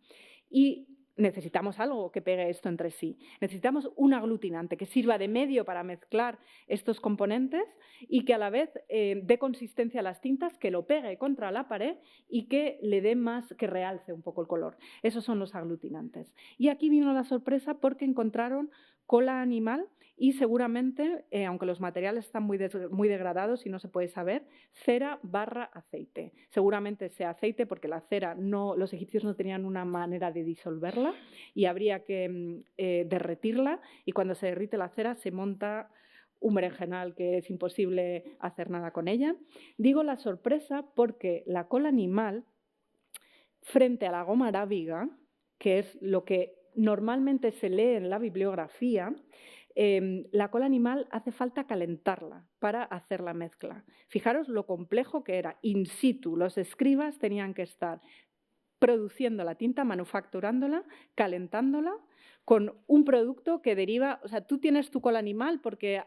Y necesitamos algo que pegue esto entre sí. Necesitamos un aglutinante que sirva de medio para mezclar estos componentes y que a la vez dé consistencia a las tintas, que lo pegue contra la pared y que le dé más, que realce un poco el color. Esos son los aglutinantes. Y aquí vino la sorpresa porque encontraron cola animal y seguramente, aunque los materiales están muy degradados y no se puede saber, cera / aceite. Seguramente sea aceite porque la cera los egipcios no tenían una manera de disolverla y habría que derretirla, y cuando se derrite la cera se monta un berenjenal que es imposible hacer nada con ella. Digo la sorpresa porque la cola animal, frente a la goma arábiga, que es lo que normalmente se lee en la bibliografía, la cola animal hace falta calentarla para hacer la mezcla. Fijaros lo complejo que era. In situ, los escribas tenían que estar produciendo la tinta, manufacturándola, calentándola, con un producto que deriva, o sea, tú tienes tu cola animal porque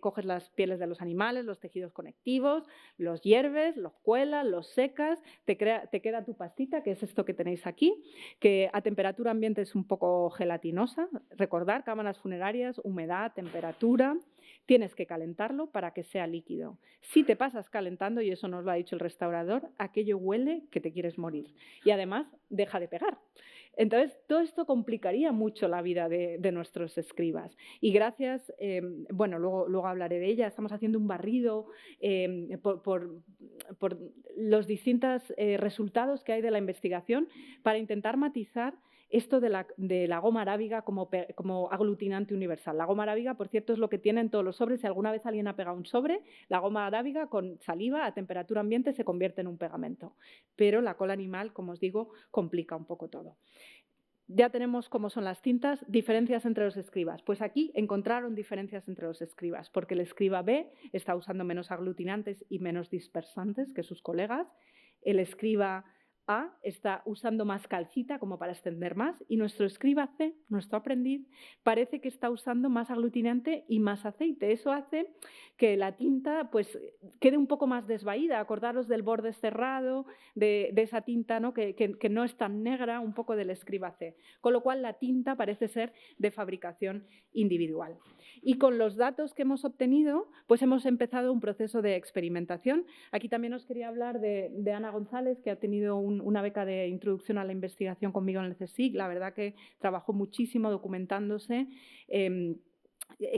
coges las pieles de los animales, los tejidos conectivos, los hierves, los cuelas, los secas, te queda tu pastita, que es esto que tenéis aquí, que a temperatura ambiente es un poco gelatinosa. Recordar, cámaras funerarias, humedad, temperatura. Tienes que calentarlo para que sea líquido. Si te pasas calentando, y eso nos lo ha dicho el restaurador, aquello huele que te quieres morir. Y además deja de pegar. Entonces, todo esto complicaría mucho la vida de nuestros escribas. Y gracias, bueno, luego hablaré de ella, estamos haciendo un barrido por los distintos resultados que hay de la investigación para intentar matizar esto de la goma arábiga como aglutinante universal. La goma arábiga, por cierto, es lo que tienen todos los sobres. Si alguna vez alguien ha pegado un sobre, la goma arábiga con saliva a temperatura ambiente se convierte en un pegamento. Pero la cola animal, como os digo, complica un poco todo. Ya tenemos cómo son las tintas, diferencias entre los escribas. Pues aquí encontraron diferencias entre los escribas, porque el escriba B está usando menos aglutinantes y menos dispersantes que sus colegas. El escriba A está usando más calcita como para extender más, y nuestro escriba C, nuestro aprendiz, parece que está usando más aglutinante y más aceite. Eso hace que la tinta pues, quede un poco más desvaída. Acordaros del borde cerrado, de esa tinta, ¿no? Que no es tan negra, un poco del escriba C. Con lo cual la tinta parece ser de fabricación individual. Y con los datos que hemos obtenido, pues hemos empezado un proceso de experimentación. Aquí también os quería hablar de Ana González, que ha tenido una beca de introducción a la investigación conmigo en el CSIC. La verdad que trabajó muchísimo documentándose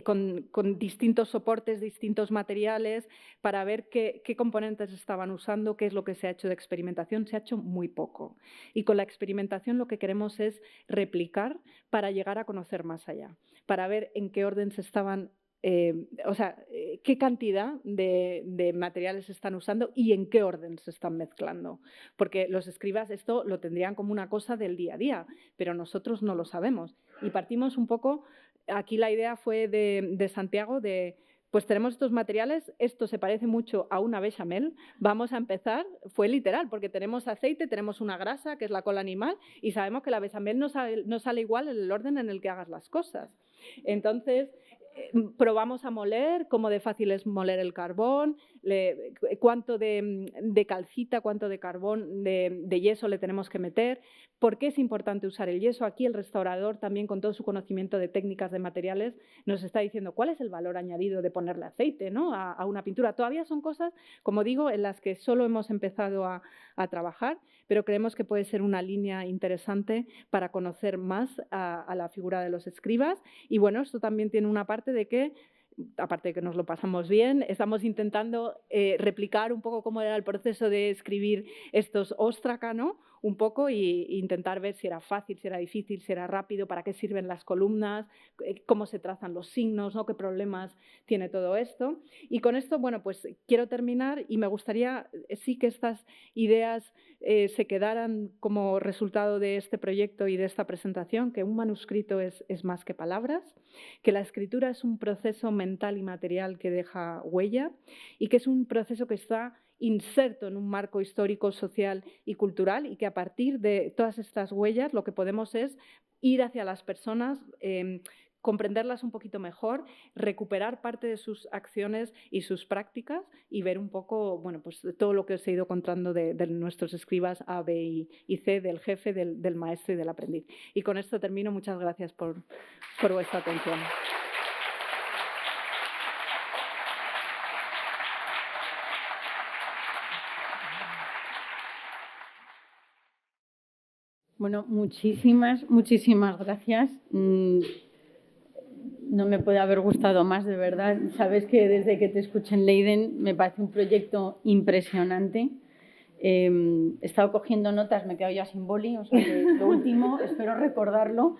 con distintos soportes, distintos materiales, para ver qué componentes estaban usando, qué es lo que se ha hecho de experimentación. Se ha hecho muy poco. Y con la experimentación lo que queremos es replicar para llegar a conocer más allá, para ver en qué orden se estaban qué cantidad de materiales se están usando y en qué orden se están mezclando. Porque los escribas esto lo tendrían como una cosa del día a día, pero nosotros no lo sabemos. Y partimos un poco, aquí la idea fue de Santiago, pues tenemos estos materiales, esto se parece mucho a una bechamel, vamos a empezar, fue literal, porque tenemos aceite, tenemos una grasa, que es la cola animal, y sabemos que la bechamel no sale igual en el orden en el que hagas las cosas. Entonces, probamos a moler, cómo de fácil es moler el carbón, cuánto de calcita, cuánto de carbón, de yeso le tenemos que meter, por qué es importante usar el yeso. Aquí el restaurador, también con todo su conocimiento de técnicas de materiales, nos está diciendo cuál es el valor añadido de ponerle aceite, ¿no? a una pintura. Todavía son cosas, como digo, en las que solo hemos empezado a trabajar, pero creemos que puede ser una línea interesante para conocer más a la figura de los escribas. Y bueno, esto también tiene una parte de que, aparte de que nos lo pasamos bien, estamos intentando replicar un poco cómo era el proceso de escribir estos óstraca, ¿no? Un poco, e intentar ver si era fácil, si era difícil, si era rápido, para qué sirven las columnas, cómo se trazan los signos, ¿no? Qué problemas tiene todo esto. Y con esto, bueno, pues quiero terminar, y me gustaría sí que estas ideas se quedaran como resultado de este proyecto y de esta presentación, que un manuscrito es más que palabras, que la escritura es un proceso mental y material que deja huella, y que es un proceso que está inserto en un marco histórico, social y cultural, y que a partir de todas estas huellas lo que podemos es ir hacia las personas comprenderlas un poquito mejor, recuperar parte de sus acciones y sus prácticas y ver un poco, bueno, pues todo lo que os he ido contando de nuestros escribas A, B y C, del jefe, del maestro y del aprendiz. Y con esto termino. Muchas gracias por vuestra atención. Bueno, muchísimas gracias. No me puede haber gustado más, de verdad. Sabes que desde que te escuché en Leiden me parece un proyecto impresionante. He estado cogiendo notas, me he quedado ya sin boli, o sea que lo último, espero recordarlo.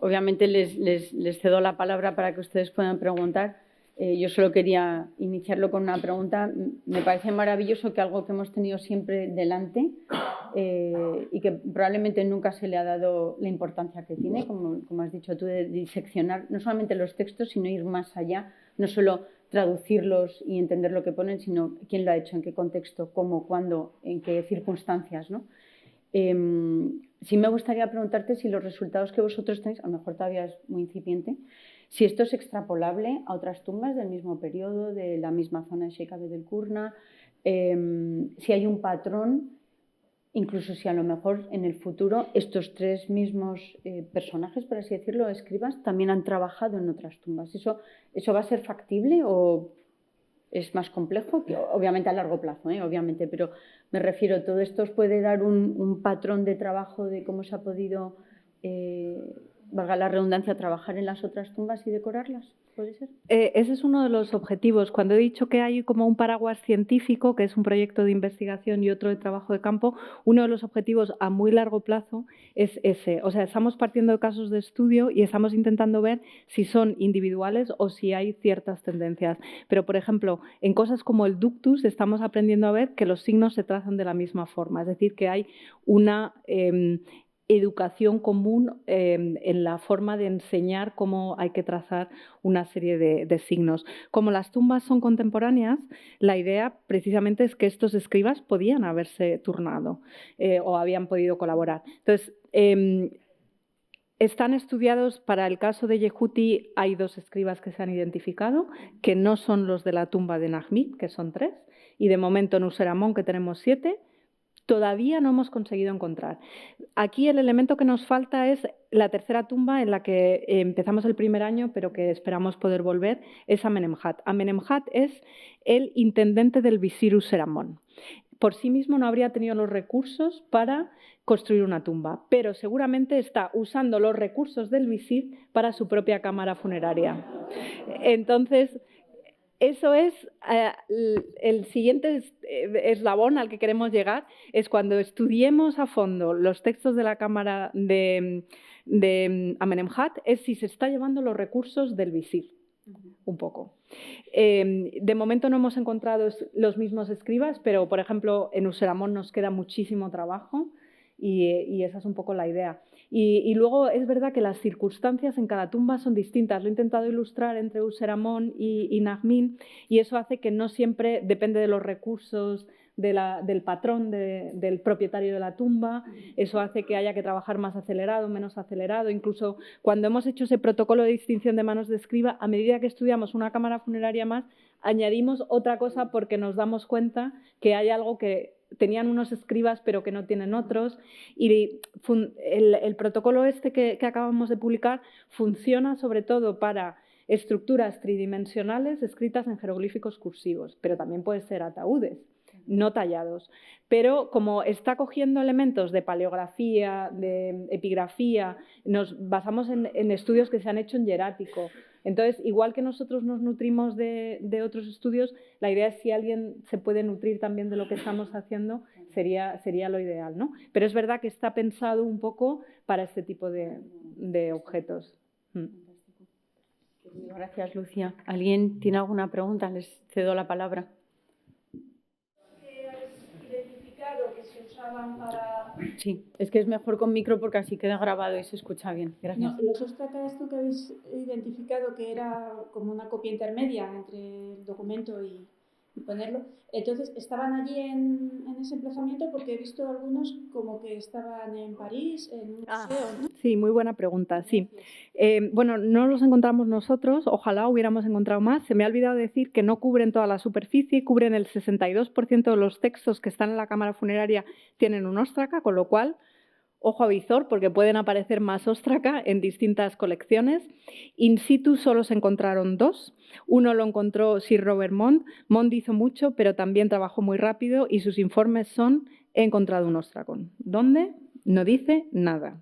Obviamente les cedo la palabra para que ustedes puedan preguntar. Yo solo quería iniciarlo con una pregunta. Me parece maravilloso que algo que hemos tenido siempre delante y que probablemente nunca se le ha dado la importancia que tiene, como has dicho tú, de diseccionar no solamente los textos, sino ir más allá, no solo traducirlos y entender lo que ponen, sino quién lo ha hecho, en qué contexto, cómo, cuándo, en qué circunstancias, ¿no? Sí me gustaría preguntarte si los resultados que vosotros tenéis, a lo mejor todavía es muy incipiente, si esto es extrapolable a otras tumbas del mismo periodo, de la misma zona de Sheikabed del Kurna, si hay un patrón, incluso si a lo mejor en el futuro estos tres mismos personajes, por así decirlo, escribas, también han trabajado en otras tumbas. ¿Eso va a ser factible o es más complejo? Obviamente a largo plazo, obviamente, pero me refiero, ¿todo esto os puede dar un patrón de trabajo de cómo se ha podido, valga la redundancia, trabajar en las otras tumbas y decorarlas? ¿Puede ser? Ese es uno de los objetivos. Cuando he dicho que hay como un paraguas científico, que es un proyecto de investigación y otro de trabajo de campo, uno de los objetivos a muy largo plazo es ese. O sea, estamos partiendo de casos de estudio y estamos intentando ver si son individuales o si hay ciertas tendencias. Pero, por ejemplo, en cosas como el ductus estamos aprendiendo a ver que los signos se trazan de la misma forma. Es decir, que hay una educación común en la forma de enseñar cómo hay que trazar una serie de signos. Como las tumbas son contemporáneas, la idea precisamente es que estos escribas podían haberse turnado o habían podido colaborar. Entonces, están estudiados, para el caso de Yehuti hay 2 escribas que se han identificado, que no son los de la tumba de Nahmit, que son 3, y de momento en Useramón, que tenemos 7, todavía no hemos conseguido encontrar. Aquí el elemento que nos falta es la tercera tumba en la que empezamos el primer año, pero que esperamos poder volver, es Amenemhat. Amenemhat es el intendente del visir Useramón. Por sí mismo no habría tenido los recursos para construir una tumba, pero seguramente está usando los recursos del visir para su propia cámara funeraria. Entonces, eso es el siguiente eslabón al que queremos llegar, es cuando estudiemos a fondo los textos de la cámara de Amenemhat, es si se está llevando los recursos del visir, un poco. De momento no hemos encontrado los mismos escribas, pero, por ejemplo, en Useramón nos queda muchísimo trabajo y esa es un poco la idea. Y luego es verdad que las circunstancias en cada tumba son distintas. Lo he intentado ilustrar entre Useramón y Nahmín y eso hace que no siempre depende de los recursos del patrón, del propietario de la tumba. Eso hace que haya que trabajar más acelerado, menos acelerado. Incluso cuando hemos hecho ese protocolo de distinción de manos de escriba, a medida que estudiamos una cámara funeraria más, añadimos otra cosa porque nos damos cuenta que hay algo que tenían unos escribas pero que no tienen otros, y el protocolo este que acabamos de publicar funciona sobre todo para estructuras tridimensionales escritas en jeroglíficos cursivos, pero también puede ser ataúdes no tallados. Pero como está cogiendo elementos de paleografía, de epigrafía, nos basamos en estudios que se han hecho en hierático. Entonces, igual que nosotros nos nutrimos de otros estudios, la idea es si alguien se puede nutrir también de lo que estamos haciendo, sería lo ideal, ¿no? Pero es verdad que está pensado un poco para este tipo de objetos. Gracias, Lucía. ¿Alguien tiene alguna pregunta? Les cedo la palabra. Que se usaban para... Sí, es que es mejor con micro porque así queda grabado y se escucha bien. Gracias. No, los Ostraka, esto que habéis identificado que era como una copia intermedia entre el documento y y ponerlo. Entonces, estaban allí en ese emplazamiento porque he visto algunos como que estaban en París, en un museo, ¿no? Sí, muy buena pregunta, sí. Bueno, no los encontramos nosotros, ojalá hubiéramos encontrado más. Se me ha olvidado decir que no cubren toda la superficie, cubren el 62% de los textos que están en la cámara funeraria tienen un óstraca, con lo cual, ojo a visor, porque pueden aparecer más óstraca en distintas colecciones. In situ solo se encontraron 2. Uno lo encontró Sir Robert Mond. Mond hizo mucho, pero también trabajó muy rápido y sus informes son: he encontrado un ostracón. ¿Dónde? No dice nada.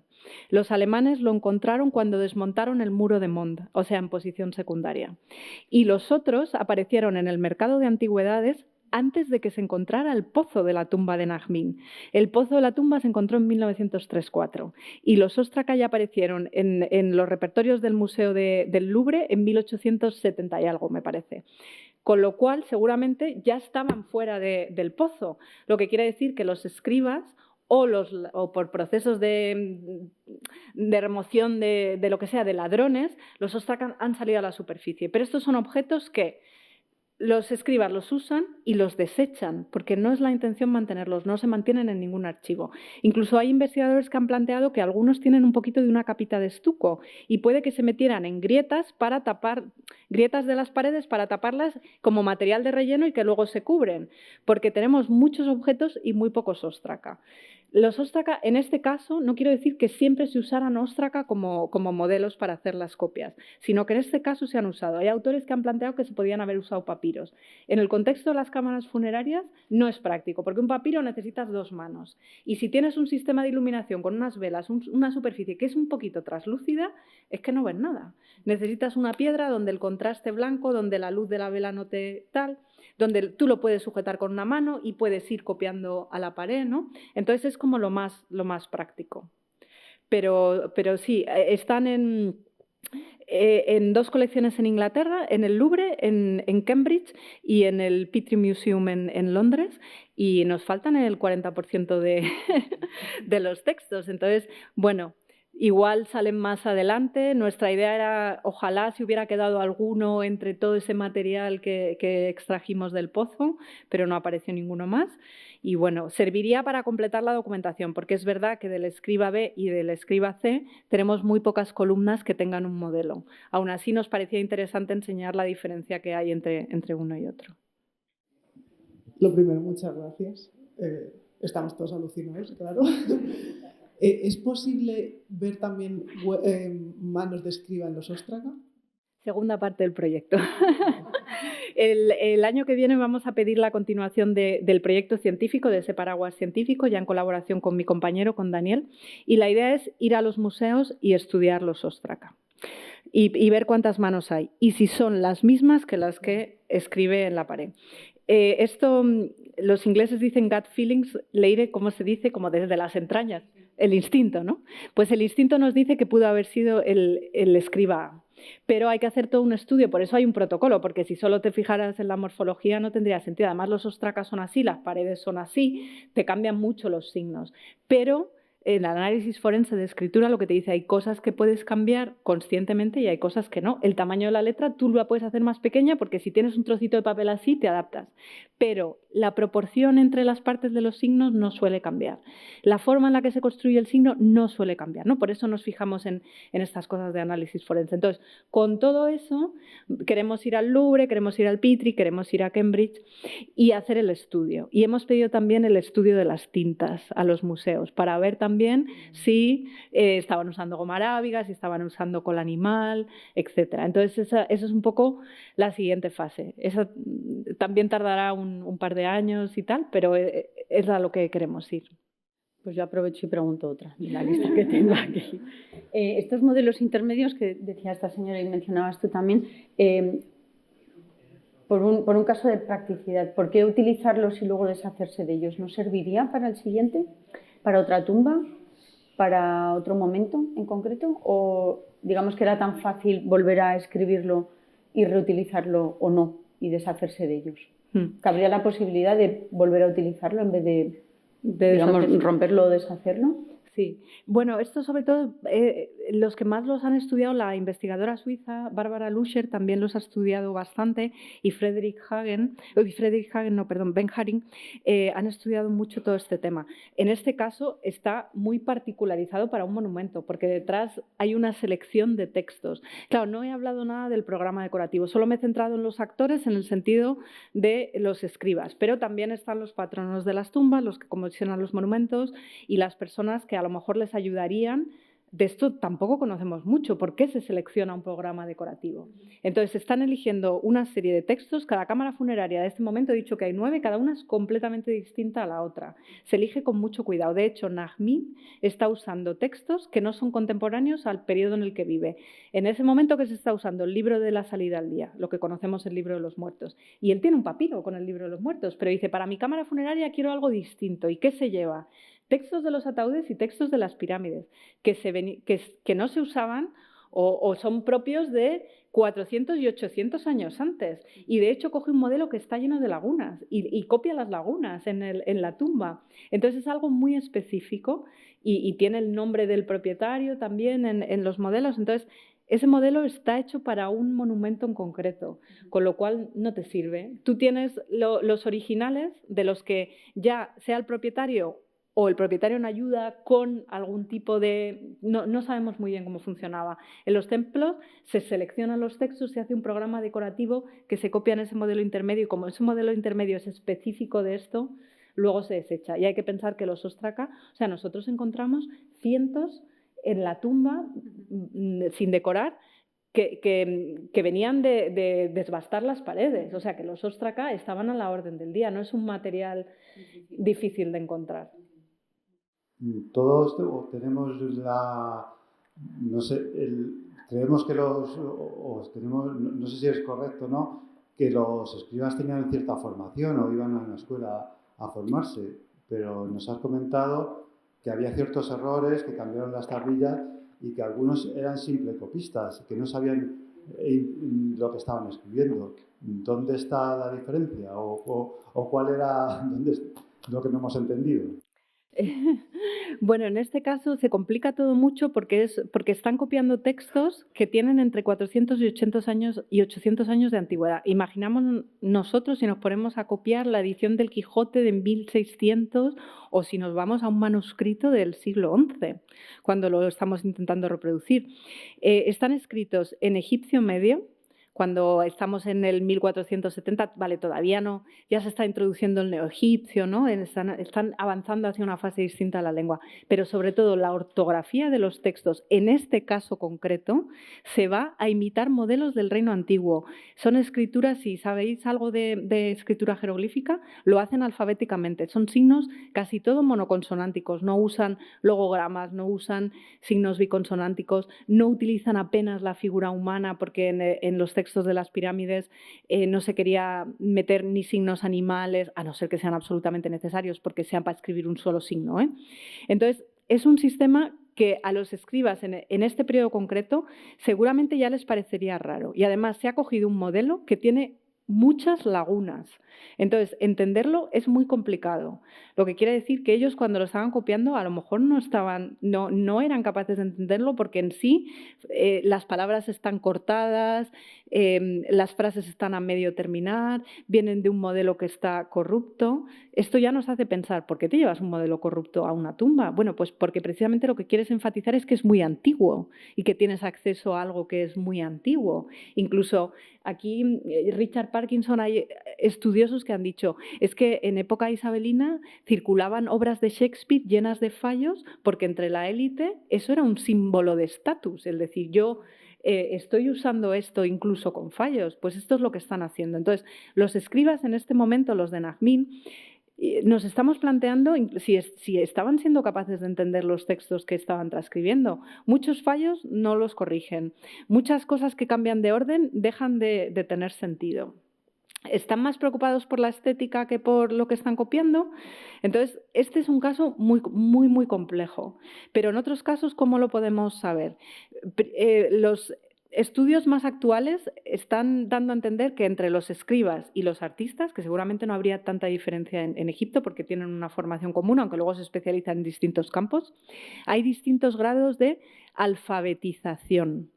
Los alemanes lo encontraron cuando desmontaron el muro de Mond, o sea, en posición secundaria. Y los otros aparecieron en el mercado de antigüedades antes de que se encontrara el pozo de la tumba de Najmín. El pozo de la tumba se encontró en 1903-4 y los óstraca ya aparecieron en los repertorios del Museo del Louvre en 1870 y algo, me parece. Con lo cual, seguramente ya estaban fuera del pozo, lo que quiere decir que los escribas o por procesos de remoción de lo que sea, de ladrones, los óstraca han salido a la superficie. Pero estos son objetos que los escribas los usan y los desechan, porque no es la intención mantenerlos, no se mantienen en ningún archivo. Incluso hay investigadores que han planteado que algunos tienen un poquito de una capita de estuco y puede que se metieran en grietas para tapar, grietas de las paredes para taparlas como material de relleno y que luego se cubren, porque tenemos muchos objetos y muy pocos óstraca. Los óstraca, en este caso, no quiero decir que siempre se usaran óstraca como modelos para hacer las copias, sino que en este caso se han usado. Hay autores que han planteado que se podían haber usado papiros. En el contexto de las cámaras funerarias no es práctico, porque un papiro necesitas 2 manos. Y si tienes un sistema de iluminación con unas velas, una superficie que es un poquito traslúcida, es que no ves nada. Necesitas una piedra donde el contraste blanco, donde la luz de la vela no te tal, donde tú lo puedes sujetar con una mano y puedes ir copiando a la pared, ¿no? Entonces es como lo más práctico. Pero sí, están en 2 colecciones en Inglaterra, en el Louvre, en Cambridge y en el Petrie Museum en Londres, y nos faltan el 40% de los textos. Entonces, bueno, igual salen más adelante. Nuestra idea era, ojalá se hubiera quedado alguno entre todo ese material que extrajimos del pozo, pero no apareció ninguno más. Y bueno, serviría para completar la documentación, porque es verdad que del escriba B y del escriba C tenemos muy pocas columnas que tengan un modelo. Aún así, nos parecía interesante enseñar la diferencia que hay entre uno y otro. Lo primero, muchas gracias. Estamos todos alucinados, claro. ¿Es posible ver también manos de escriba en los óstraca? Segunda parte del proyecto. El año que viene vamos a pedir la continuación del proyecto científico, de ese paraguas científico, ya en colaboración con mi compañero, con Daniel. Y la idea es ir a los museos y estudiar los óstraca. Y ver cuántas manos hay. Y si son las mismas que las que escribe en la pared. Esto, los ingleses dicen gut feelings, leire, ¿cómo se dice? Como desde las entrañas. El instinto, ¿no? Pues el instinto nos dice que pudo haber sido el escriba A. Pero hay que hacer todo un estudio, por eso hay un protocolo, porque si solo te fijaras en la morfología no tendría sentido. Además, los óstracas son así, las paredes son así, te cambian mucho los signos. Pero el análisis forense de escritura lo que te dice, hay cosas que puedes cambiar conscientemente y hay cosas que no. El tamaño de la letra tú la puedes hacer más pequeña porque si tienes un trocito de papel así te adaptas. Pero la proporción entre las partes de los signos no suele cambiar. La forma en la que se construye el signo no suele cambiar, ¿no? Por eso nos fijamos en estas cosas de análisis forense. Entonces, con todo eso, queremos ir al Louvre, queremos ir al Petrie, queremos ir a Cambridge y hacer el estudio. Y hemos pedido también el estudio de las tintas a los museos para ver también si estaban usando goma arábiga, si estaban usando cola animal, etc. Entonces, esa es un poco la siguiente fase. Esa también tardará un par de años y tal, pero es a lo que queremos ir. Pues yo aprovecho y pregunto otra de la lista que tengo aquí. Estos modelos intermedios que decía esta señora y mencionabas tú también, por un caso de practicidad, ¿por qué utilizarlos y luego deshacerse de ellos? ¿No serviría para el siguiente? ¿Para otra tumba? ¿Para otro momento en concreto? ¿O digamos que era tan fácil volver a escribirlo y reutilizarlo o no y deshacerse de ellos? ¿Cabría la posibilidad de volver a utilizarlo en vez de digamos, romperlo o deshacerlo? Sí, bueno, esto sobre todo, los que más los han estudiado, la investigadora suiza Barbara Luscher también los ha estudiado bastante y Ben Haring, han estudiado mucho todo este tema. En este caso está muy particularizado para un monumento, porque detrás hay una selección de textos. Claro, no he hablado nada del programa decorativo, solo me he centrado en los actores en el sentido de los escribas, pero también están los patronos de las tumbas, los que comisionan los monumentos y las personas que a lo mejor les ayudarían. De esto tampoco conocemos mucho. ¿Por qué se selecciona un programa decorativo? Entonces, están eligiendo una serie de textos. Cada cámara funeraria de este momento, he dicho que hay 9, cada una es completamente distinta a la otra. Se elige con mucho cuidado. De hecho, Najmín está usando textos que no son contemporáneos al periodo en el que vive. En ese momento que se está usando el libro de la salida al día, lo que conocemos el libro de los muertos. Y él tiene un papiro con el libro de los muertos, pero dice, para mi cámara funeraria quiero algo distinto. ¿Y qué se lleva? Textos de los ataúdes y textos de las pirámides, que no se usaban o son propios de 400 y 800 años antes. Y de hecho coge un modelo que está lleno de lagunas y copia las lagunas en la tumba. Entonces es algo muy específico y tiene el nombre del propietario también en los modelos. Entonces ese modelo está hecho para un monumento en concreto, con lo cual no te sirve. Tú tienes los originales de los que ya sea el propietario o el propietario en ayuda con algún tipo de... No sabemos muy bien cómo funcionaba. En los templos se seleccionan los textos, se hace un programa decorativo que se copia en ese modelo intermedio y como ese modelo intermedio es específico de esto, luego se desecha. Y hay que pensar que los ostraca, o sea, nosotros encontramos cientos en la tumba sin decorar que venían de desbastar las paredes. O sea, que los ostraca estaban a la orden del día, no es un material difícil de encontrar. Todos tenemos no sé, creemos que no sé si es correcto o no, que los escribas tenían cierta formación o iban a una escuela a formarse, pero nos has comentado que había ciertos errores, que cambiaron las tablillas y que algunos eran simples copistas, que no sabían lo que estaban escribiendo. ¿Dónde está la diferencia? ¿O cuál era lo que no hemos entendido? Bueno, en este caso se complica todo mucho porque están copiando textos que tienen entre 400 y 800 años de antigüedad. Imaginamos nosotros si nos ponemos a copiar la edición del Quijote de 1600 o si nos vamos a un manuscrito del siglo XI, cuando lo estamos intentando reproducir. Están escritos en egipcio medio. Cuando estamos en el 1470, vale, todavía no, ya se está introduciendo el neoegipcio, ¿no? Están avanzando hacia una fase distinta a la lengua, pero sobre todo la ortografía de los textos, en este caso concreto, se va a imitar modelos del reino antiguo. Son escrituras, si sabéis algo de escritura jeroglífica, lo hacen alfabéticamente, son signos casi todo monoconsonánticos, no usan logogramas, no usan signos biconsonánticos, no utilizan apenas la figura humana porque en los textos de las pirámides no se quería meter ni signos animales, a no ser que sean absolutamente necesarios porque sean para escribir un solo signo. Entonces, es un sistema que a los escribas en este periodo concreto seguramente ya les parecería raro. Y además se ha cogido un modelo que tiene muchas lagunas. Entonces, entenderlo es muy complicado. Lo que quiere decir que ellos cuando lo estaban copiando a lo mejor no eran capaces de entenderlo porque en sí las palabras están cortadas, las frases están a medio terminar, vienen de un modelo que está corrupto. Esto ya nos hace pensar, ¿por qué te llevas un modelo corrupto a una tumba? Bueno, pues porque precisamente lo que quieres enfatizar es que es muy antiguo y que tienes acceso a algo que es muy antiguo. Incluso aquí Richard Parkinson, hay estudiosos que han dicho es que en época isabelina circulaban obras de Shakespeare llenas de fallos porque entre la élite eso era un símbolo de estatus, es decir, yo estoy usando esto incluso con fallos, pues esto es lo que están haciendo. Entonces, los escribas en este momento, los de Najmín, nos estamos planteando si estaban siendo capaces de entender los textos que estaban transcribiendo. Muchos fallos no los corrigen. Muchas cosas que cambian de orden dejan de tener sentido. Están más preocupados por la estética que por lo que están copiando. Entonces, este es un caso muy, muy, muy complejo. Pero en otros casos, ¿cómo lo podemos saber? estudios más actuales están dando a entender que entre los escribas y los artistas, que seguramente no habría tanta diferencia en Egipto porque tienen una formación común, aunque luego se especializan en distintos campos, hay distintos grados de alfabetización.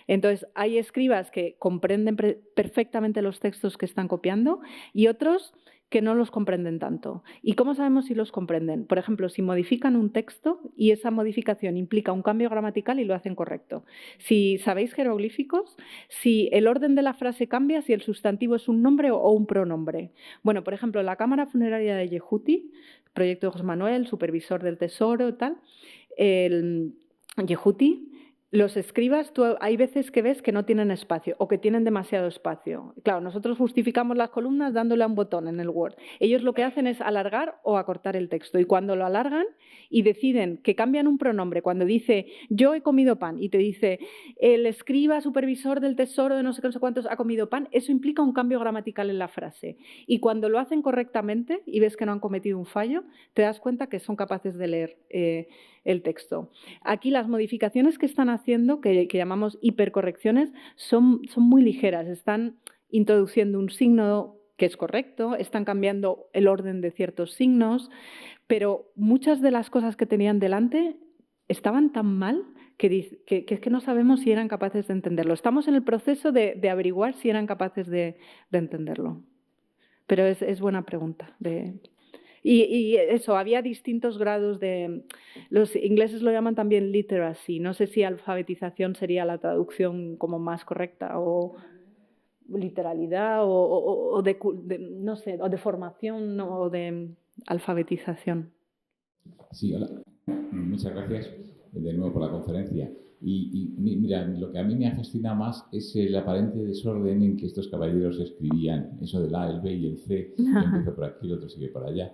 Entonces, hay escribas que comprenden perfectamente los textos que están copiando y otros que no los comprenden tanto. ¿Y cómo sabemos si los comprenden? Por ejemplo, si modifican un texto y esa modificación implica un cambio gramatical y lo hacen correcto. Si sabéis jeroglíficos, si el orden de la frase cambia, si el sustantivo es un nombre o un pronombre. Bueno, por ejemplo, la Cámara Funeraria de Yehuti, proyecto de José Manuel, supervisor del Tesoro, tal, el Yehuti, los escribas, hay veces que ves que no tienen espacio o que tienen demasiado espacio. Claro, nosotros justificamos las columnas dándole a un botón en el Word. Ellos lo que hacen es alargar o acortar el texto. Y cuando lo alargan y deciden que cambian un pronombre, cuando dice yo he comido pan y te dice el escriba supervisor del Tesoro de no sé qué, no sé cuántos ha comido pan, eso implica un cambio gramatical en la frase. Y cuando lo hacen correctamente y ves que no han cometido un fallo, te das cuenta que son capaces de leer el texto. Aquí las modificaciones que están haciendo, que llamamos hipercorrecciones, son muy ligeras. Están introduciendo un signo que es correcto, están cambiando el orden de ciertos signos, pero muchas de las cosas que tenían delante estaban tan mal que es que no sabemos si eran capaces de entenderlo. Estamos en el proceso de averiguar si eran capaces de entenderlo. Pero es buena pregunta. Y eso, había distintos grados de... Los ingleses lo llaman también literacy. No sé si alfabetización sería la traducción como más correcta, o literalidad, o no sé, o de formación, o de alfabetización. Sí, hola. Muchas gracias de nuevo por la conferencia. Y mira, lo que a mí me ha fascinado más es el aparente desorden en que estos caballeros escribían. Eso del A, el B y el C, que empieza por aquí, el otro sigue por allá.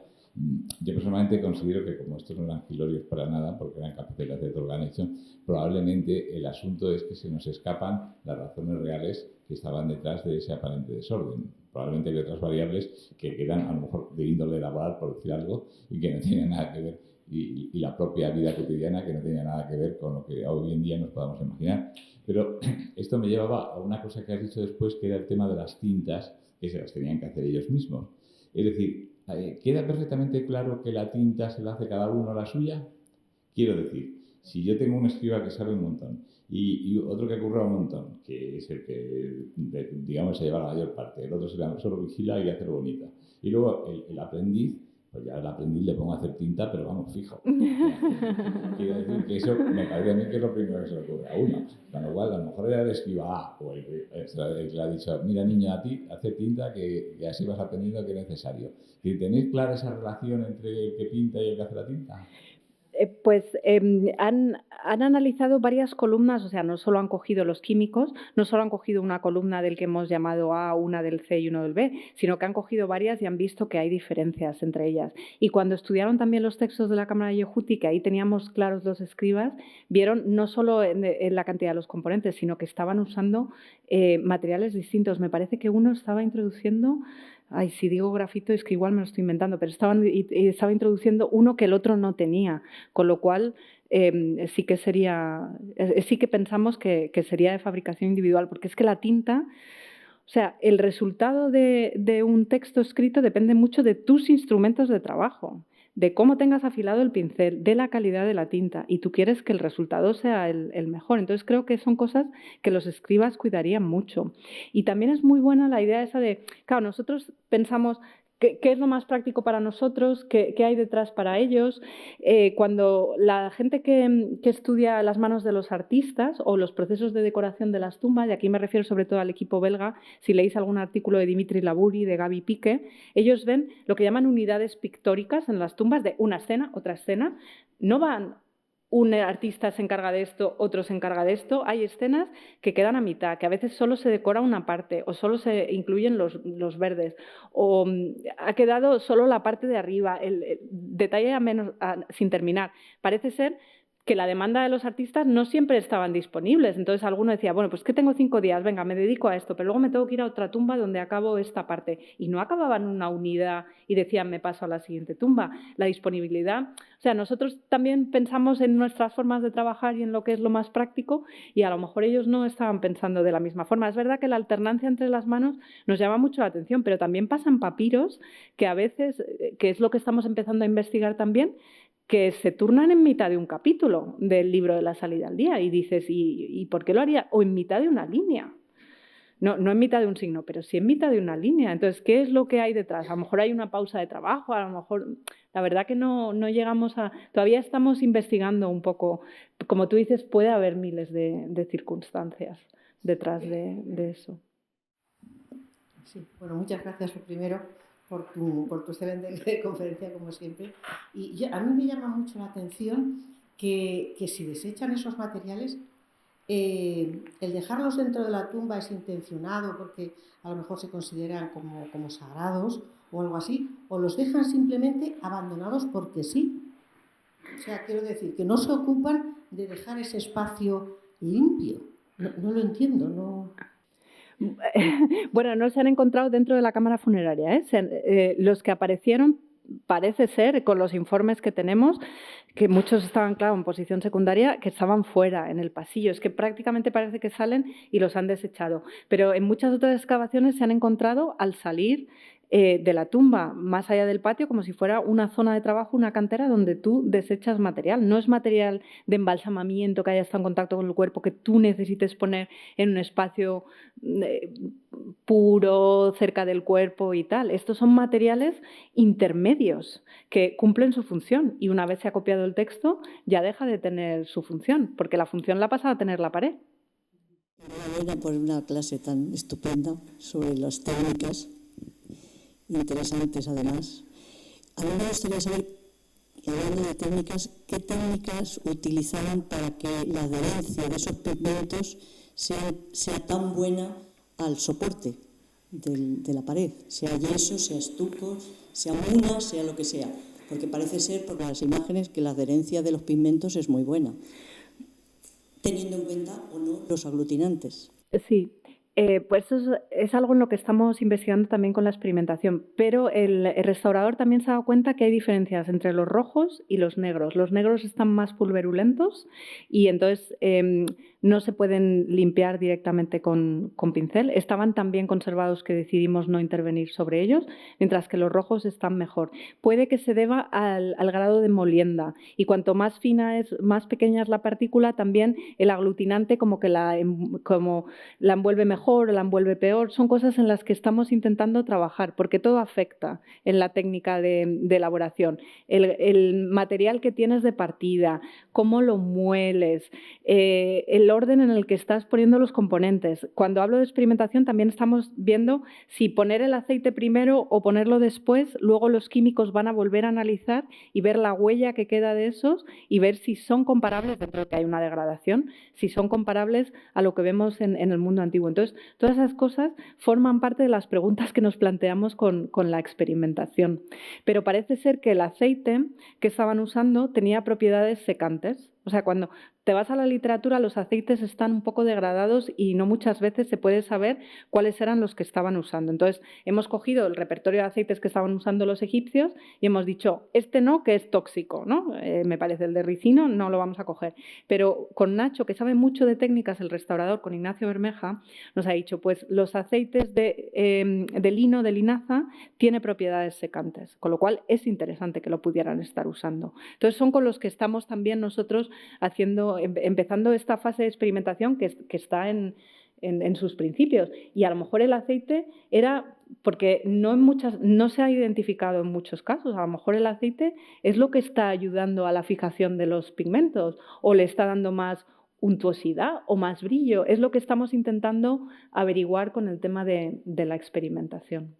Yo personalmente considero que como estos no eran filorios para nada, porque eran capaces de organización, probablemente el asunto es que se nos escapan las razones reales que estaban detrás de ese aparente desorden. Probablemente hay otras variables que eran a lo mejor de índole laboral, por decir algo, y que no tienen nada que ver, y la propia vida cotidiana que no tenía nada que ver con lo que hoy en día nos podamos imaginar. Pero esto me llevaba a una cosa que has dicho después, que era el tema de las tintas, que se las tenían que hacer ellos mismos. Es decir, ¿queda perfectamente claro que la tinta se la hace cada uno la suya? Quiero decir, si yo tengo un escriba que sabe un montón y otro que curra un montón, que es el que, digamos, se lleva la mayor parte, el otro solo vigila y hace lo bonito. Y luego el aprendiz, pues ya al aprendiz le pongo a hacer tinta, pero vamos, fijo. Quiero decir que eso me parece a mí que es lo primero que se le ocurre a uno. Con lo cual, a lo mejor era el escriba A, o el que le ha dicho, mira niña, a ti, hace tinta, que así vas aprendiendo que es necesario. ¿Tenéis clara esa relación entre el que pinta y el que hace la tinta? Han analizado varias columnas, o sea, no solo han cogido los químicos, no solo han cogido una columna del que hemos llamado A, una del C y uno del B, sino que han cogido varias y han visto que hay diferencias entre ellas. Y cuando estudiaron también los textos de la Cámara de Yehuti, que ahí teníamos claros los escribas, vieron no solo en la cantidad de los componentes, sino que estaban usando materiales distintos. Me parece que uno estaba introduciendo... Ay, si digo grafito es que igual me lo estoy inventando, pero estaba introduciendo uno que el otro no tenía, con lo cual sí que pensamos que sería de fabricación individual, porque es que la tinta, o sea, el resultado de un texto escrito depende mucho de tus instrumentos de trabajo, de cómo tengas afilado el pincel, de la calidad de la tinta, y tú quieres que el resultado sea el mejor. Entonces creo que son cosas que los escribas cuidarían mucho. Y también es muy buena la idea esa de, claro, nosotros pensamos qué es lo más práctico para nosotros, qué hay detrás para ellos. Cuando la gente que estudia las manos de los artistas o los procesos de decoración de las tumbas, y aquí me refiero sobre todo al equipo belga, si leéis algún artículo de Dimitri Labouri, de Gaby Pique, ellos ven lo que llaman unidades pictóricas en las tumbas de una escena, otra escena. No van un artista se encarga de esto, otro se encarga de esto. Hay escenas que quedan a mitad, que a veces solo se decora una parte o solo se incluyen los verdes o ha quedado solo la parte de arriba, el detalle sin terminar. Parece ser que la demanda de los artistas no siempre estaban disponibles. Entonces alguno decía, bueno, pues que tengo 5 días, venga, me dedico a esto, pero luego me tengo que ir a otra tumba donde acabo esta parte. Y no acababan una unidad y decían, me paso a la siguiente tumba. La disponibilidad, o sea, nosotros también pensamos en nuestras formas de trabajar y en lo que es lo más práctico, y a lo mejor ellos no estaban pensando de la misma forma. Es verdad que la alternancia entre las manos nos llama mucho la atención, pero también pasan papiros que a veces, que es lo que estamos empezando a investigar también, que se turnan en mitad de un capítulo del libro de la salida al día y dices, ¿y por qué lo haría? O en mitad de una línea. No en mitad de un signo, pero sí en mitad de una línea. Entonces, ¿qué es lo que hay detrás? A lo mejor hay una pausa de trabajo, a lo mejor, la verdad que no llegamos a... Todavía estamos investigando un poco. Como tú dices, puede haber miles de circunstancias detrás de eso. Sí, bueno, muchas gracias primero por tu excelente conferencia, como siempre. Y a mí me llama mucho la atención que si desechan esos materiales, el dejarlos dentro de la tumba es intencionado porque a lo mejor se consideran como sagrados o algo así, o los dejan simplemente abandonados porque sí. O sea, quiero decir, que no se ocupan de dejar ese espacio limpio. No lo entiendo, no... Bueno, no se han encontrado dentro de la cámara funeraria, ¿eh? Los que aparecieron, parece ser, con los informes que tenemos, que muchos estaban, claro, en posición secundaria, que estaban fuera, en el pasillo. Es que prácticamente parece que salen y los han desechado. Pero en muchas otras excavaciones se han encontrado al salir de la tumba, más allá del patio, como si fuera una zona de trabajo, una cantera donde tú desechas material. No es material de embalsamamiento que haya estado en contacto con el cuerpo, que tú necesites poner en un espacio puro, cerca del cuerpo y tal. Estos son materiales intermedios que cumplen su función y una vez se ha copiado el texto ya deja de tener su función, porque la función la pasa a tener la pared. Enhorabuena por una clase tan estupenda sobre las técnicas, interesantes además. A mí me gustaría saber, hablando de técnicas, ¿qué técnicas utilizaban para que la adherencia de esos pigmentos sea tan buena al soporte de la pared? Sea yeso, sea estuco, sea muna, sea lo que sea. Porque parece ser, por las imágenes, que la adherencia de los pigmentos es muy buena, teniendo en cuenta o no los aglutinantes. Sí. Pues eso es algo en lo que estamos investigando también con la experimentación, pero el restaurador también se ha dado cuenta que hay diferencias entre los rojos y los negros. Los negros están más pulverulentos y entonces no se pueden limpiar directamente con pincel. Estaban tan bien conservados que decidimos no intervenir sobre ellos, mientras que los rojos están mejor. Puede que se deba al grado de molienda y cuanto más fina es, más pequeña es la partícula, también el aglutinante como que la envuelve mejor o la envuelve peor. Son cosas en las que estamos intentando trabajar porque todo afecta en la técnica de elaboración. El material que tienes de partida, cómo lo mueles, el orden en el que estás poniendo los componentes. Cuando hablo de experimentación también estamos viendo si poner el aceite primero o ponerlo después, luego los químicos van a volver a analizar y ver la huella que queda de esos y ver si son comparables, dentro de que hay una degradación, si son comparables a lo que vemos en el mundo antiguo. Entonces, todas esas cosas forman parte de las preguntas que nos planteamos con la experimentación. Pero parece ser que el aceite que estaban usando tenía propiedades secantes. O sea, cuando te vas a la literatura, los aceites están un poco degradados y no muchas veces se puede saber cuáles eran los que estaban usando. Entonces, hemos cogido el repertorio de aceites que estaban usando los egipcios y hemos dicho, este no, que es tóxico, ¿no? Me parece, el de ricino no lo vamos a coger. Pero con Nacho, que sabe mucho de técnicas, el restaurador, con Ignacio Bermeja, nos ha dicho, pues los aceites de lino, de linaza, tiene propiedades secantes, con lo cual es interesante que lo pudieran estar usando. Entonces, son con los que estamos también nosotros empezando esta fase de experimentación que está en sus principios. Y a lo mejor el aceite era, porque no se ha identificado en muchos casos, a lo mejor el aceite es lo que está ayudando a la fijación de los pigmentos o le está dando más untuosidad o más brillo. Es lo que estamos intentando averiguar con el tema de la experimentación.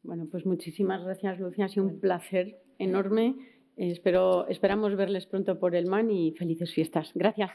Bueno, pues muchísimas gracias, Lucía. Ha sido un placer enorme. Esperamos verles pronto por el MAN y felices fiestas. Gracias.